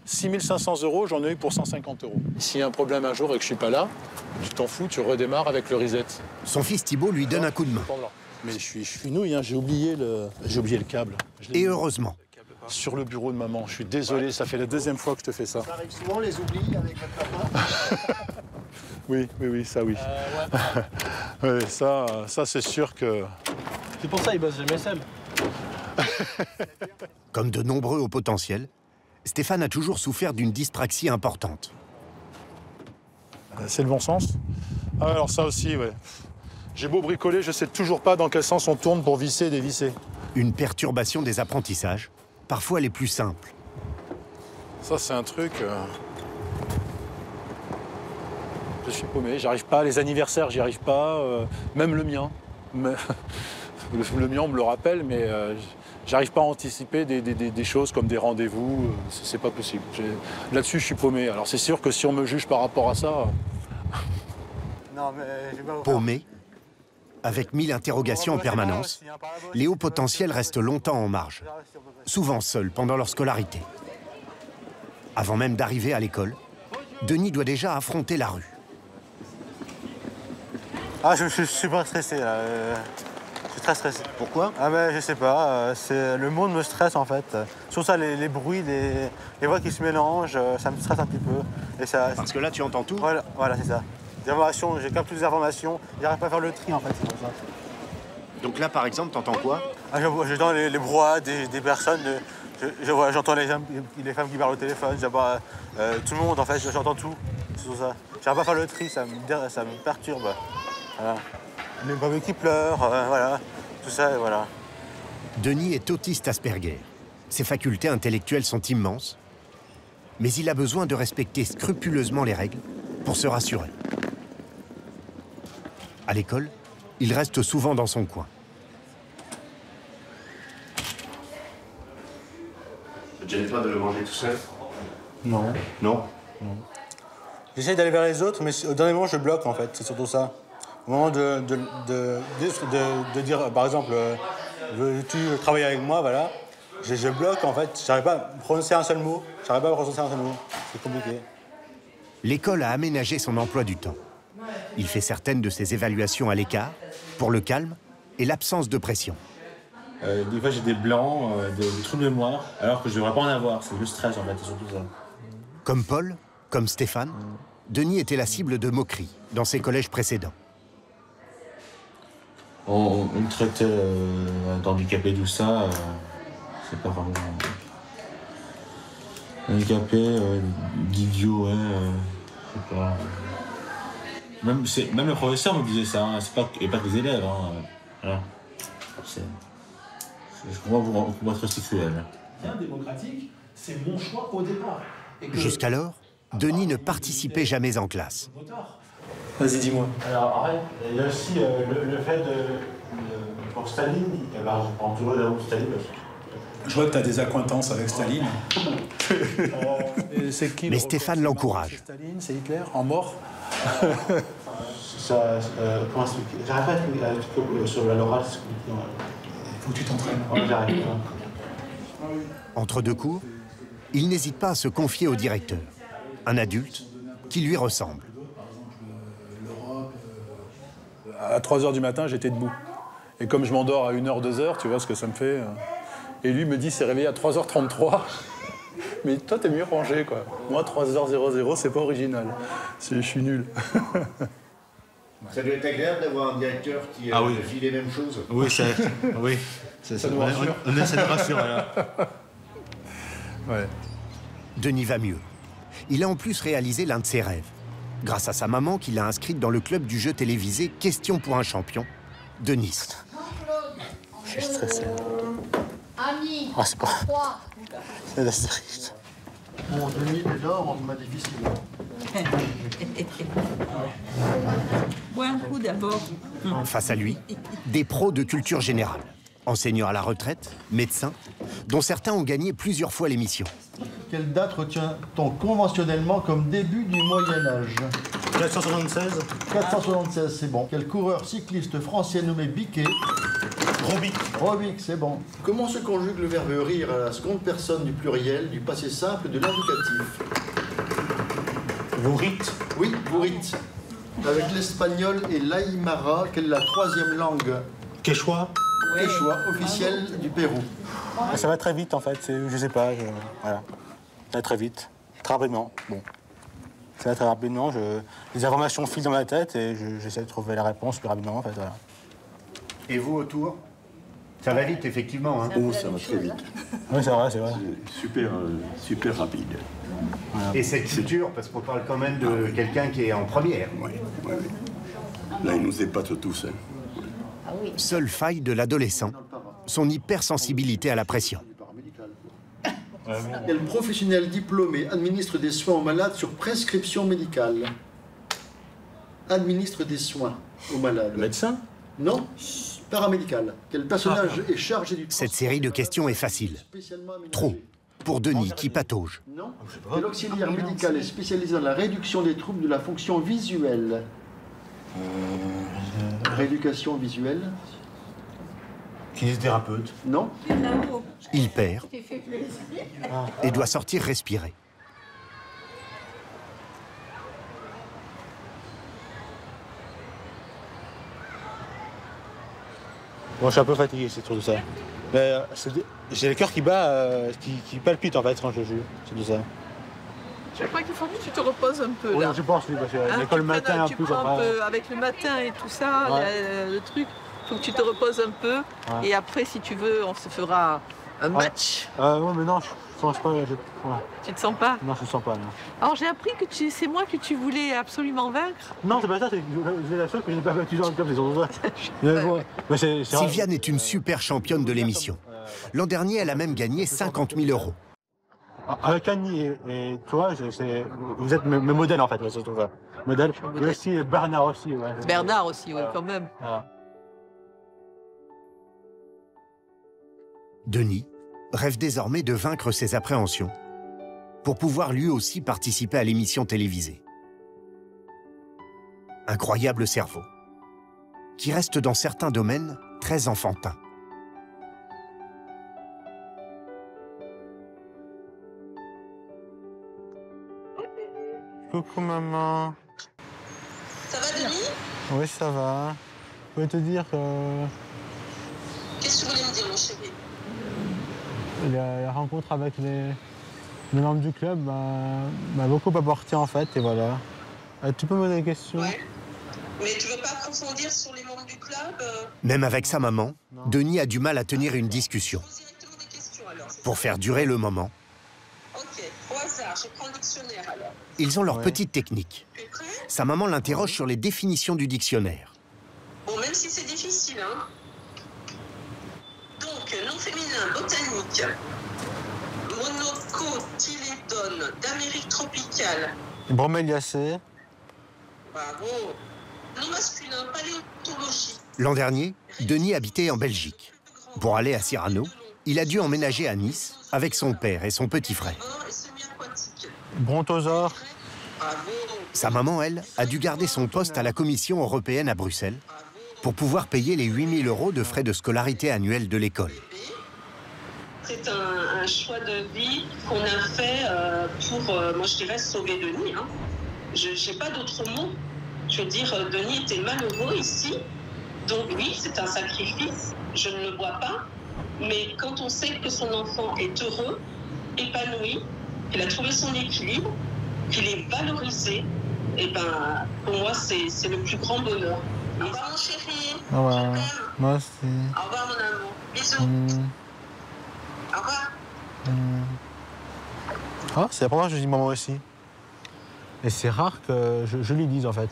6 500 €, j'en ai eu pour 150 €. S'il y a un problème un jour et que je suis pas là, tu t'en fous, tu redémarres avec le reset. Son fils Thibaut lui donne un coup de main. Mais je suis nouille, hein, j'ai oublié le câble. Et heureusement. Sur le bureau de maman, je suis désolé, ça fait la deuxième fois que je te fais ça. Ça arrive souvent, les oublis avec votre papa? Oui, ça oui. Ouais. Oui, ça c'est sûr que... C'est pour ça qu'il bosse jamais seul. Comme de nombreux hauts potentiels, Stéphane a toujours souffert d'une dyspraxie importante. C'est le bon sens? Ah, alors ça aussi, ouais. J'ai beau bricoler, je sais toujours pas dans quel sens on tourne pour visser et dévisser. Une perturbation des apprentissages, parfois les plus simples. Ça, c'est un truc... Je suis paumé, j'arrive pas. Les anniversaires, j'y arrive pas. Même le mien. Mais... le mien, on me le rappelle, mais j'arrive pas à anticiper des choses comme des rendez-vous. C'est pas possible. Là-dessus, je suis paumé. Alors c'est sûr que si on me juge par rapport à ça... Non, mais je vais pas vous Paumé, avec 1000 interrogations en permanence, les hauts potentiels restent longtemps en marge, souvent seuls pendant leur scolarité. Avant même d'arriver à l'école, Denis doit déjà affronter la rue. Ah, je suis pas stressé là. Je suis très stressé. Pourquoi? Ah ben je sais pas, le monde me stresse en fait. Surtout ça, les bruits, les voix qui se mélangent, ça me stresse un petit peu. Et ça, parce que là tu entends tout? Voilà c'est ça. Des informations, j'ai capté des informations, j'arrive pas à faire le tri en fait, c'est pour ça. Donc là par exemple, t'entends quoi? Ah, j'entends les brouhahs des personnes, j'entends les femmes qui parlent au téléphone, tout le monde en fait, j'entends tout. C'est tout ça. J'arrive pas à faire le tri, ça me perturbe. Voilà. Les bébés qui pleurent, voilà, tout ça, et voilà. Denis est autiste Asperger. Ses facultés intellectuelles sont immenses, mais il a besoin de respecter scrupuleusement les règles pour se rassurer. À l'école, il reste souvent dans son coin. Ça te gêne pas de le manger tout seul? Non. Non? J'essaye d'aller vers les autres, mais au dernier moment, je bloque en fait, c'est surtout ça. Au moment de dire, par exemple, veux-tu travailler avec moi, voilà, je bloque en fait, j'arrive pas à prononcer un seul mot, c'est compliqué. L'école a aménagé son emploi du temps. Il fait certaines de ses évaluations à l'écart, pour le calme et l'absence de pression. Des fois j'ai des blancs, des trous de mémoire, alors que je devrais pas en avoir, c'est le stress en fait, c'est surtout ça. Comme Paul, comme Stéphane, Denis était la cible de moqueries dans ses collèges précédents. On me traitait d'handicapé, tout ça, c'est pas vraiment... Handicapé, d'idiot, ouais, je sais pas... Même le professeur me disait ça, hein, et pas que les élèves, hein, voilà. Je comprends pour être si cruel. Bien démocratique, c'est mon choix au départ. Jusqu'alors, Denis ne participait jamais en classe. Vas-y, dis-moi. Alors, arrête. Il y a aussi le fait pour Staline, je prends toujours la route Staline. Je vois que tu as des accointances avec Staline. Mais Stéphane l'encourage. Staline, c'est Hitler, en mort. Comment expliquer? J'arrive pas à expliquer sur l'oral. Il faut que tu t'entraînes. J'arrive. Entre deux cours, il n'hésite pas à se confier au directeur, un adulte qui lui ressemble. À 3 h du matin, j'étais debout. Et comme je m'endors à 1 h, 2 h, tu vois ce que ça me fait. Et lui me dit, c'est réveillé à 3 h 33. Mais toi, t'es mieux rangé, quoi. Moi, 3 h 00, c'est pas original. Je suis nul. Ça doit être agréable d'avoir un directeur qui vit les mêmes choses. Oui, ça nous rassure. Ça nous rassure, voilà. Ouais. Denis va mieux. Il a en plus réalisé l'un de ses rêves. Grâce à sa maman qui l'a inscrite dans le club du jeu télévisé Question pour un champion de Nice. Je suis stressé. Ami, c'est pas... C'est la série. Bon, Denis, t'es dehors, on m'a difficile. Bois un coup d'abord. Face à lui, des pros de culture générale. Enseignants à la retraite, médecins, dont certains ont gagné plusieurs fois l'émission. Quelle date retient-on conventionnellement comme début du Moyen-Âge? 476. 476, c'est bon. Quel coureur cycliste français nommé Biquet? Robic. Robic, c'est bon. Comment se conjugue le verbe rire à la seconde personne du pluriel, du passé simple de l'indicatif? Vous rite. Oui, vous rite. Avec l'espagnol et l'aïmara, quelle est la troisième langue? Quechua. Quechua, officielle du Pérou. Ça va très vite, en fait. Je sais pas. Voilà. Ça va très vite. Très rapidement. Bon. Ça va très rapidement. Les informations filent dans ma tête et j'essaie de trouver la réponse plus rapidement, en fait. Voilà. Et vous, autour? Ça va vite, effectivement. Hein. Oh, ça va très vite. Oui, c'est vrai, c'est vrai. Super rapide. Voilà. Et cette culture, parce qu'on parle quand même de quelqu'un qui est en première. Oui. Là, il nous épate tous. Hein. Seule faille de l'adolescent, son hypersensibilité à la pression. Quel professionnel diplômé administre des soins aux malades sur prescription médicale? Administre des soins aux malades. Médecin? Non, paramédical. Quel personnage est chargé du... Cette série de questions est facile. Trop. Pour Denis, qui patauge. Non. Quel auxiliaire médical est spécialisé dans la réduction des troubles de la fonction visuelle? Rééducation visuelle? Kinésithérapeute? Non. Il perd et doit sortir respirer. Bon, je suis un peu fatigué, c'est tout ça. Mais j'ai le cœur qui bat, qui palpite en fait quand je joue, c'est tout ça. Je crois qu'il faut que tu te reposes un peu là. Oui, je pense, oui, parce que l'école le matin un peu. Tu prends un peu avec le matin et tout ça, le truc. Il faut que tu te reposes un peu. Ouais. Et après, si tu veux, on se fera un match. Oui, mais non, je pense pas. Tu te sens pas? Non, je ne sens pas. Non. Alors j'ai appris que c'est moi que tu voulais absolument vaincre. Non, c'est pas ça, c'est la seule que je n'ai pas battue dans le club, c'est ça. Sylviane est une super championne de l'émission. L'an dernier, elle a même gagné 50 000 €. Avec Annie et toi, vous êtes mes modèles en fait, c'est tout ça. Modèle. Et aussi Bernard aussi. Ouais. Bernard aussi, oui, quand même. Voilà. Denis rêve désormais de vaincre ses appréhensions pour pouvoir lui aussi participer à l'émission télévisée. Incroyable cerveau, qui reste dans certains domaines très enfantin. Coucou maman. Ça va Denis? Oui, ça va. Je voulais te dire que... Qu'est-ce que tu voulais me dire mon chéri? La rencontre avec les membres du club m'a beaucoup apporté en fait, et voilà. Tu peux me poser des questions? Ouais. Mais tu veux pas approfondir sur les membres du club? Même avec sa maman, Denis a du mal à tenir une discussion. Pour faire durer le moment, ok, au hasard, je prends le dictionnaire alors. Ils ont leur petite technique. Sa maman l'interroge sur les définitions du dictionnaire. Bon, même si c'est difficile, hein. Donc, nom féminin, botanique. Monocotylédone, d'Amérique tropicale. Broméliacée. Bravo. Nom masculin, paléontologie. L'an dernier, Denis habitait en Belgique. Pour aller à Cyrano, il a dû emménager à Nice avec son père et son petit frère. Brontosaure. Sa maman, elle, a dû garder son poste à la Commission européenne à Bruxelles pour pouvoir payer les 8 000 € de frais de scolarité annuels de l'école. C'est un choix de vie qu'on a fait pour, moi je dirais, sauver Denis. Hein. Je n'ai pas d'autre mot. Je veux dire, Denis était malheureux ici. Donc oui, c'est un sacrifice. Je ne le vois pas. Mais quand on sait que son enfant est heureux, épanoui, qu'il a trouvé son équilibre, qu'il est valorisé, et ben, pour moi, c'est le plus grand bonheur. Au revoir, mon chéri. Au revoir. Moi aussi. Au revoir, mon amour. Bisous. Au revoir. Oh, c'est la première fois que je dis maman aussi. Et c'est rare que je lui dise, en fait.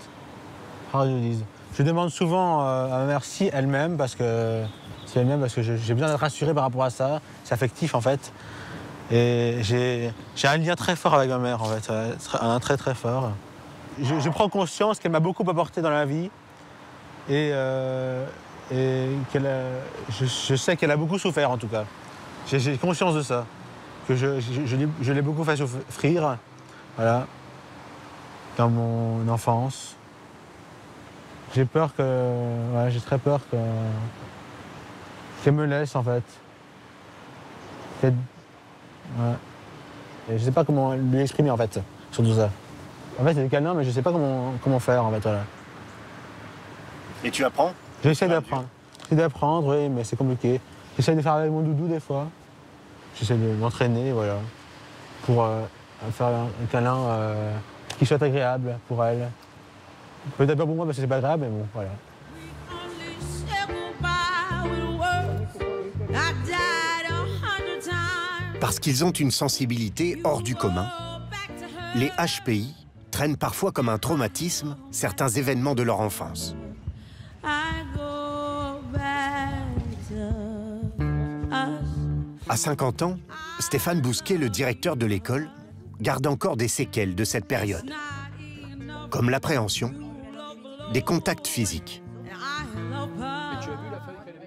Rare que je lui dise. Je demande souvent à ma mère si elle m'aime, parce que j'ai besoin d'être rassuré par rapport à ça. C'est affectif, en fait. Et j'ai un lien très fort avec ma mère, en fait. Un lien très, très fort. Je prends conscience qu'elle m'a beaucoup apporté dans la vie. Et je sais qu'elle a beaucoup souffert, en tout cas. J'ai conscience de ça. Que je l'ai beaucoup fait souffrir, voilà, dans mon enfance. J'ai peur j'ai très peur qu'elle me laisse, en fait. Ouais. Et je sais pas comment lui exprimer, en fait, sur tout ça. En fait, c'est des câlins, mais je sais pas comment faire, en fait, voilà. Et tu apprends? J'essaie d'apprendre. J'essaie d'apprendre, oui, mais c'est compliqué. J'essaie de faire avec mon doudou, des fois. J'essaie de m'entraîner, voilà, pour faire un câlin qui soit agréable pour elle. Peut-être pas pour moi parce que c'est pas grave, mais bon, voilà. Parce qu'ils ont une sensibilité hors du commun, les HPI traînent parfois comme un traumatisme certains événements de leur enfance. À 50 ans, Stéphane Bousquet, le directeur de l'école, garde encore des séquelles de cette période, comme l'appréhension, des contacts physiques.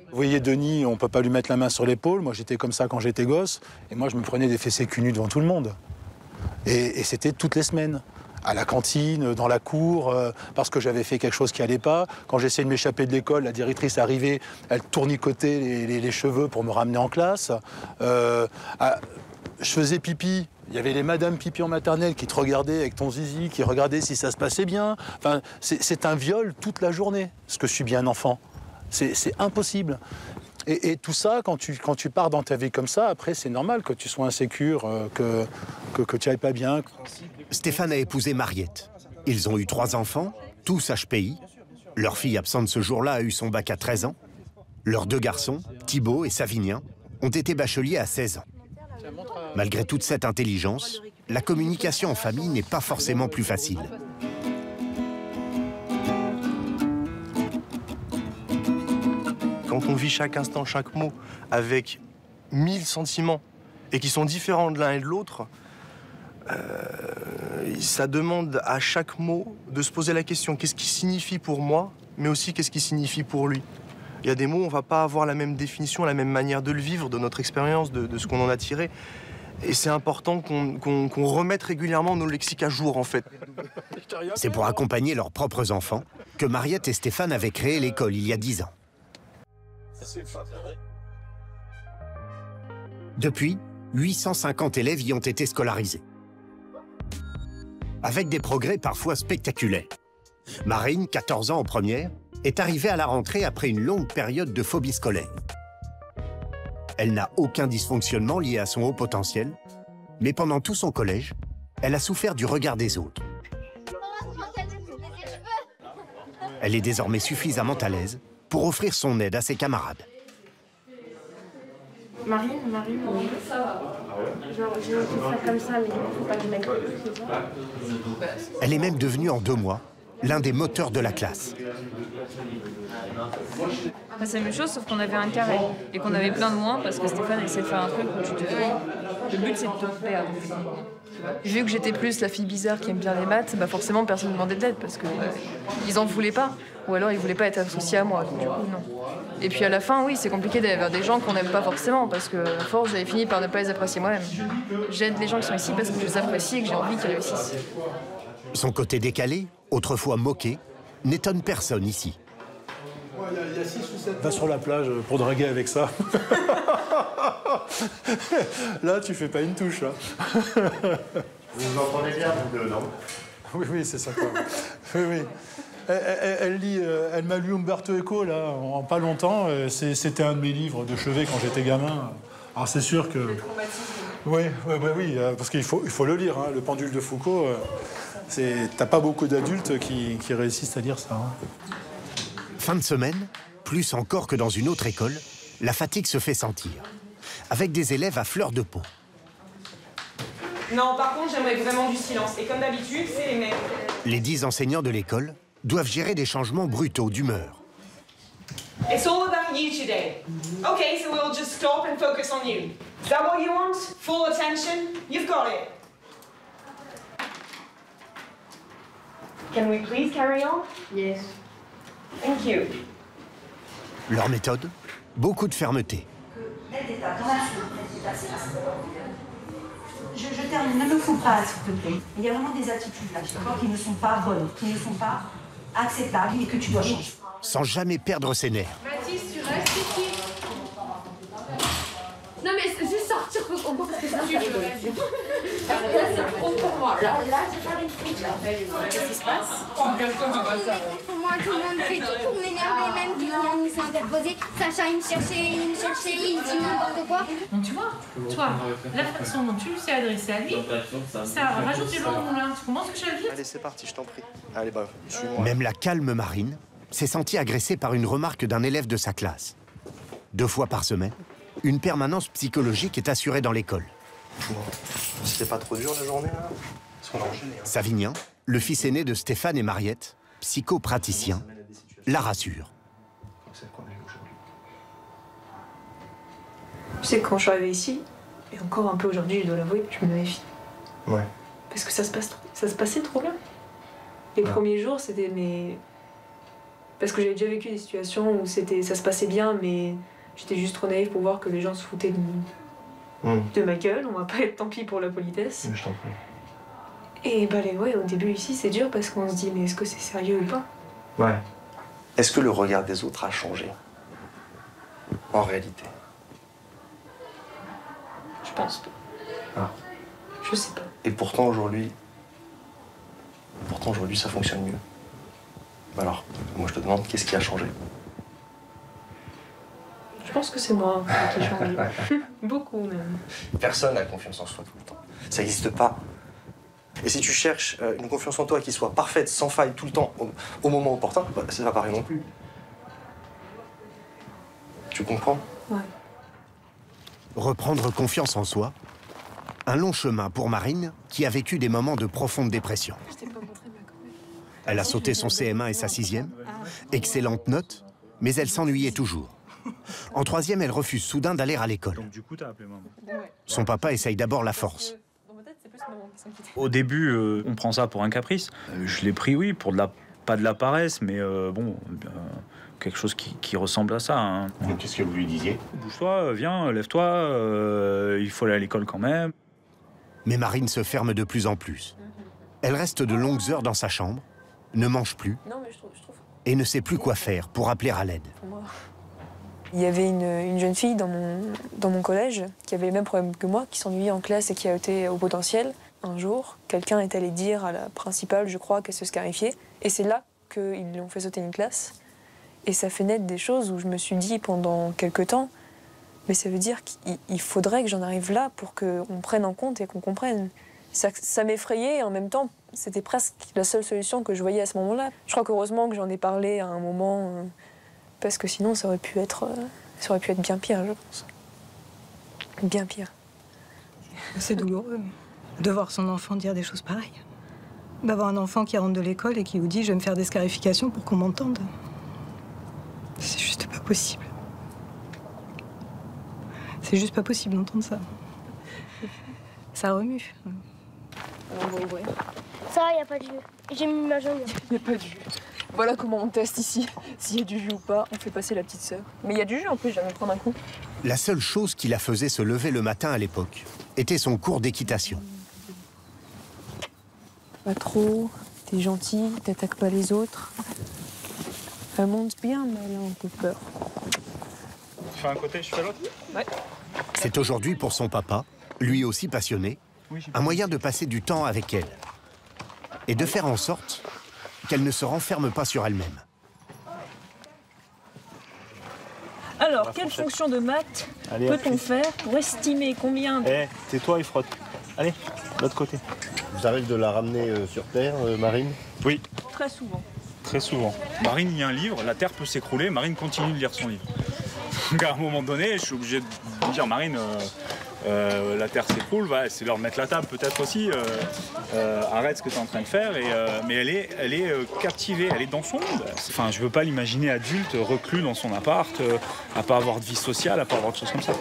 Vous voyez, Denis, on ne peut pas lui mettre la main sur l'épaule. Moi, j'étais comme ça quand j'étais gosse. Et moi, je me prenais des fessées cul nus devant tout le monde. Et c'était toutes les semaines. À la cantine, dans la cour, parce que j'avais fait quelque chose qui n'allait pas. Quand j'essayais de m'échapper de l'école, la directrice arrivait, elle tournicotait les cheveux pour me ramener en classe. Je faisais pipi. Il y avait les madames pipi en maternelle qui te regardaient avec ton zizi, qui regardaient si ça se passait bien. Enfin, c'est un viol toute la journée, ce que subit un enfant. C'est impossible. Et tout ça, quand tu pars dans ta vie comme ça, après, c'est normal que tu sois insécure, que tu n'ailles pas bien. Stéphane a épousé Mariette. Ils ont eu 3 enfants, tous HPI. Leur fille absente ce jour-là a eu son bac à 13 ans. Leurs 2 garçons, Thibaut et Savinien, ont été bacheliers à 16 ans. Malgré toute cette intelligence, la communication en famille n'est pas forcément plus facile. Quand on vit chaque instant, chaque mot, avec 1000 sentiments, et qui sont différents de l'un et de l'autre, ça demande à chaque mot de se poser la question, qu'est-ce qui signifie pour moi, mais aussi qu'est-ce qui signifie pour lui. Il y a des mots, on ne va pas avoir la même définition, la même manière de le vivre, de notre expérience, de ce qu'on en a tiré. Et c'est important qu'on remette régulièrement nos lexiques à jour, en fait. C'est pour accompagner leurs propres enfants que Mariette et Stéphane avaient créé l'école il y a 10 ans. Depuis, 850 élèves y ont été scolarisés. Avec des progrès parfois spectaculaires. Marine, 14 ans en première, est arrivée à la rentrée après une longue période de phobie scolaire. Elle n'a aucun dysfonctionnement lié à son haut potentiel, mais pendant tout son collège, elle a souffert du regard des autres. Elle est désormais suffisamment à l'aise pour offrir son aide à ses camarades. Marine, genre j'ai fait ça comme ça, mais il faut pas que je m'inquiète, c'est ça. Elle est même devenue en 2 mois l'un des moteurs de la classe. C'est la même chose, sauf qu'on avait un carré et qu'on avait plein de moins parce que Stéphane essaie de faire un truc où tu te dis, le but c'est de te perdre. Vu que j'étais plus la fille bizarre qui aime bien les maths, bah forcément personne ne demandait de l'aide parce que ils en voulaient pas. Ou alors ils voulaient pas être associés à moi. Donc, du coup, non. Et puis à la fin, oui, c'est compliqué d'aller vers des gens qu'on n'aime pas forcément parce que à force, j'avais fini par ne pas les apprécier moi-même. J'aide les gens qui sont ici parce que je les apprécie et que j'ai envie qu'ils réussissent. Son côté décalé, autrefois moqué, n'étonne personne ici. Il y a 6 ou 7. Va sur la plage pour draguer avec ça. Là, tu fais pas une touche. Là. Vous entendez bien, vous deux, non? Oui, c'est sympa. Oui. Elle m'a lu Umberto Eco, là, en pas longtemps. C'était un de mes livres de chevet quand j'étais gamin. Alors, c'est sûr que... Oui, parce qu'il faut le lire, hein. Le pendule de Foucault, t'as pas beaucoup d'adultes qui réussissent à lire ça. Hein. Fin de semaine, plus encore que dans une autre école, la fatigue se fait sentir. Avec des élèves à fleur de peau. Non, par contre, j'aimerais vraiment du silence. Et comme d'habitude, c'est les mêmes. Les 10 enseignants de l'école doivent gérer des changements brutaux d'humeur. It's all about you today. Okay, so we'll just stop and focus on you. Is that what you want? Full attention? You've got it. Can we please carry on? Yes. Thank you. Leur méthode? Beaucoup de fermeté. Je termine, ne me fous pas, s'il te plaît. Il y a vraiment des attitudes là, qui ne sont pas bonnes, qui ne sont pas acceptables et que tu dois changer. Sans jamais perdre ses nerfs. Mathis, tu restes ici. Non mais c'est juste sortir au moins parce que ça tu veux. Là c'est trop pour moi. Là c'est pas une truc là. Qu'est-ce qui se passe? Pour moi tout le monde fait tout pour m'énerver, même Kylian s'est interposé. Sacha il me cherchait, il dit n'importe quoi. Donc tu vois, toi, la façon dont tu sais adresser à lui, ça rajoute du long au moulin. Tu comprends ce que je veux dire? Allez, c'est parti, je t'en prie. Allez, bah, suis-moi. Même la calme Marine s'est sentie agressée par une remarque d'un élève de sa classe. 2 fois par semaine, une permanence psychologique est assurée dans l'école. C'était pas trop dur la journée, là? Parce qu'on a enchaîné. Hein. Savignan, le fils aîné de Stéphane et Mariette, psychopraticien, la rassure. Tu sais que quand je suis arrivée ici, et encore un peu aujourd'hui, je dois l'avouer, je me méfie. Ouais. Parce que ça se passait trop bien. Les premiers jours, c'était parce que j'avais déjà vécu des situations où ça se passait bien, mais j'étais juste trop naïve pour voir que les gens se foutaient de ma gueule. On va pas être tant pis pour la politesse. Je t'en prie. Et bah au début ici, c'est dur parce qu'on se dit mais est-ce que c'est sérieux ou pas? Ouais. Est-ce que le regard des autres a changé? En réalité? Je pense pas. Ah. Je sais pas. Et pourtant aujourd'hui, ça fonctionne mieux. Alors, moi je te demande, qu'est-ce qui a changé? Je pense que c'est moi qui ai changé. Beaucoup même. Personne n'a confiance en soi tout le temps. Ça n'existe pas. Et si tu cherches une confiance en toi qui soit parfaite, sans faille, tout le temps, au moment opportun, bah, c'est pas pareil non plus. Tu comprends? Ouais. Reprendre confiance en soi, un long chemin pour Marine qui a vécu des moments de profonde dépression. Elle a sauté son CM1 et sa 6e, excellente note, mais elle s'ennuyait toujours. En 3e, elle refuse soudain d'aller à l'école. Donc du coup, t'as appelé maman. Son papa essaye d'abord la force. Au début, on prend ça pour un caprice. Je l'ai pris, oui, pour pas de la paresse, mais quelque chose qui ressemble à ça. Hein. Qu'est-ce que vous lui disiez? Bouge-toi, viens, lève-toi, il faut aller à l'école quand même. Mais Marine se ferme de plus en plus. Elle reste de longues heures dans sa chambre, ne mange plus, et ne sait plus quoi faire pour appeler à l'aide. Il y avait une jeune fille dans mon collège qui avait les mêmes problèmes que moi, qui s'ennuyait en classe et qui a été au potentiel. Un jour, quelqu'un est allé dire à la principale, je crois, qu'elle se scarifiait. Et c'est là qu'ils lui ont fait sauter une classe. Et ça fait naître des choses où je me suis dit pendant quelques temps, mais ça veut dire qu'il faudrait que j'en arrive là pour qu'on prenne en compte et qu'on comprenne. Ça m'effrayait et en même temps, c'était presque la seule solution que je voyais à ce moment-là. Je crois qu'heureusement que j'en ai parlé à un moment, parce que sinon ça aurait pu être bien pire, je pense. Bien pire. C'est douloureux de voir son enfant dire des choses pareilles. D'avoir un enfant qui rentre de l'école et qui vous dit « je vais me faire des scarifications pour qu'on m'entende ». C'est juste pas possible. C'est juste pas possible d'entendre ça. Ça remue. On va ouvrir. Ça, il n'y a pas de jus. J'ai mis ma jaune. Il n'y a pas de jus. Voilà comment on teste ici. S'il y a du jus ou pas, on fait passer la petite sœur. Mais il y a du jus en plus, je vais me prendre un coup. La seule chose qui la faisait se lever le matin à l'époque était son cours d'équitation. Pas trop, t'es gentil, t'attaques pas les autres. Elle monte bien, mais elle a un peu peur. Tu fais un côté, je fais l'autre? Ouais. C'est aujourd'hui pour son papa, lui aussi passionné, un moyen de passer du temps avec elle et de faire en sorte qu'elle ne se renferme pas sur elle-même. Alors, quelle fonction de maths peut-on faire pour estimer combien de... tais-toi et frotte. Allez, de l'autre côté. Vous arrivez de la ramener sur Terre, Marine? Oui. Très souvent. Très souvent. Marine lit un livre, la Terre peut s'écrouler, Marine continue de lire son livre. Donc à un moment donné, je suis obligé de dire, Marine, la Terre s'écroule, c'est l'heure de mettre la table peut-être aussi, arrête ce que tu es en train de faire, mais elle est captivée, elle est dans son monde. Enfin, je veux pas l'imaginer adulte, reclus dans son appart, à pas avoir de vie sociale, à pas avoir de choses comme ça.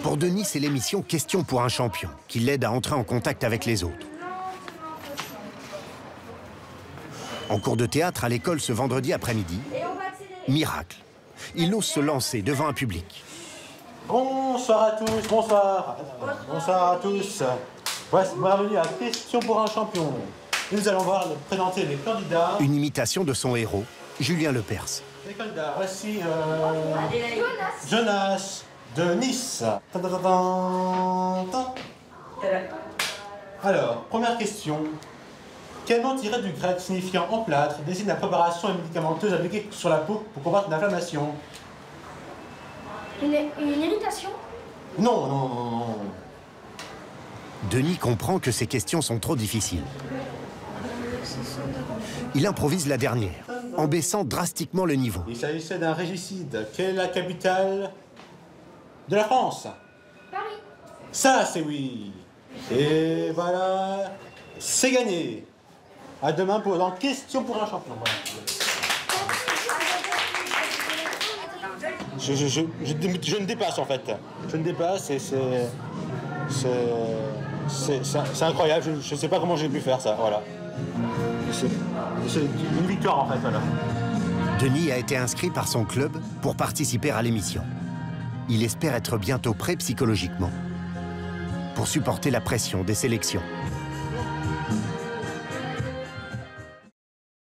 Pour Denis, c'est l'émission Question pour un champion qui l'aide à entrer en contact avec les autres. En cours de théâtre à l'école ce vendredi après-midi, miracle, il ose se lancer devant un public. Bonsoir à tous, bonsoir. Bonsoir à tous. Voici, bienvenue à Question pour un champion. Nous allons présenter les candidats. Une imitation de son héros, Julien Lepers. Les candidats, voici Jonas de Nice. Alors, première question. Quel nom tiré du grec signifiant emplâtre désigne la préparation médicamenteuse appliquée sur la peau pour combattre l'inflammation? Une irritation? Non, non, non, non. Denis comprend que ces questions sont trop difficiles. Il improvise la dernière, en baissant drastiquement le niveau. Il s'agissait d'un régicide. Quelle est la capitale de la France? Paris. Ça, c'est oui. Et voilà, c'est gagné. À demain pour dans Question pour un champion. Voilà. Je ne dépasse en fait. Je ne dépasse et c'est incroyable. Je ne sais pas comment j'ai pu faire ça. Voilà. C'est une victoire en fait. Voilà. Denis a été inscrit par son club pour participer à l'émission. Il espère être bientôt prêt psychologiquement pour supporter la pression des sélections.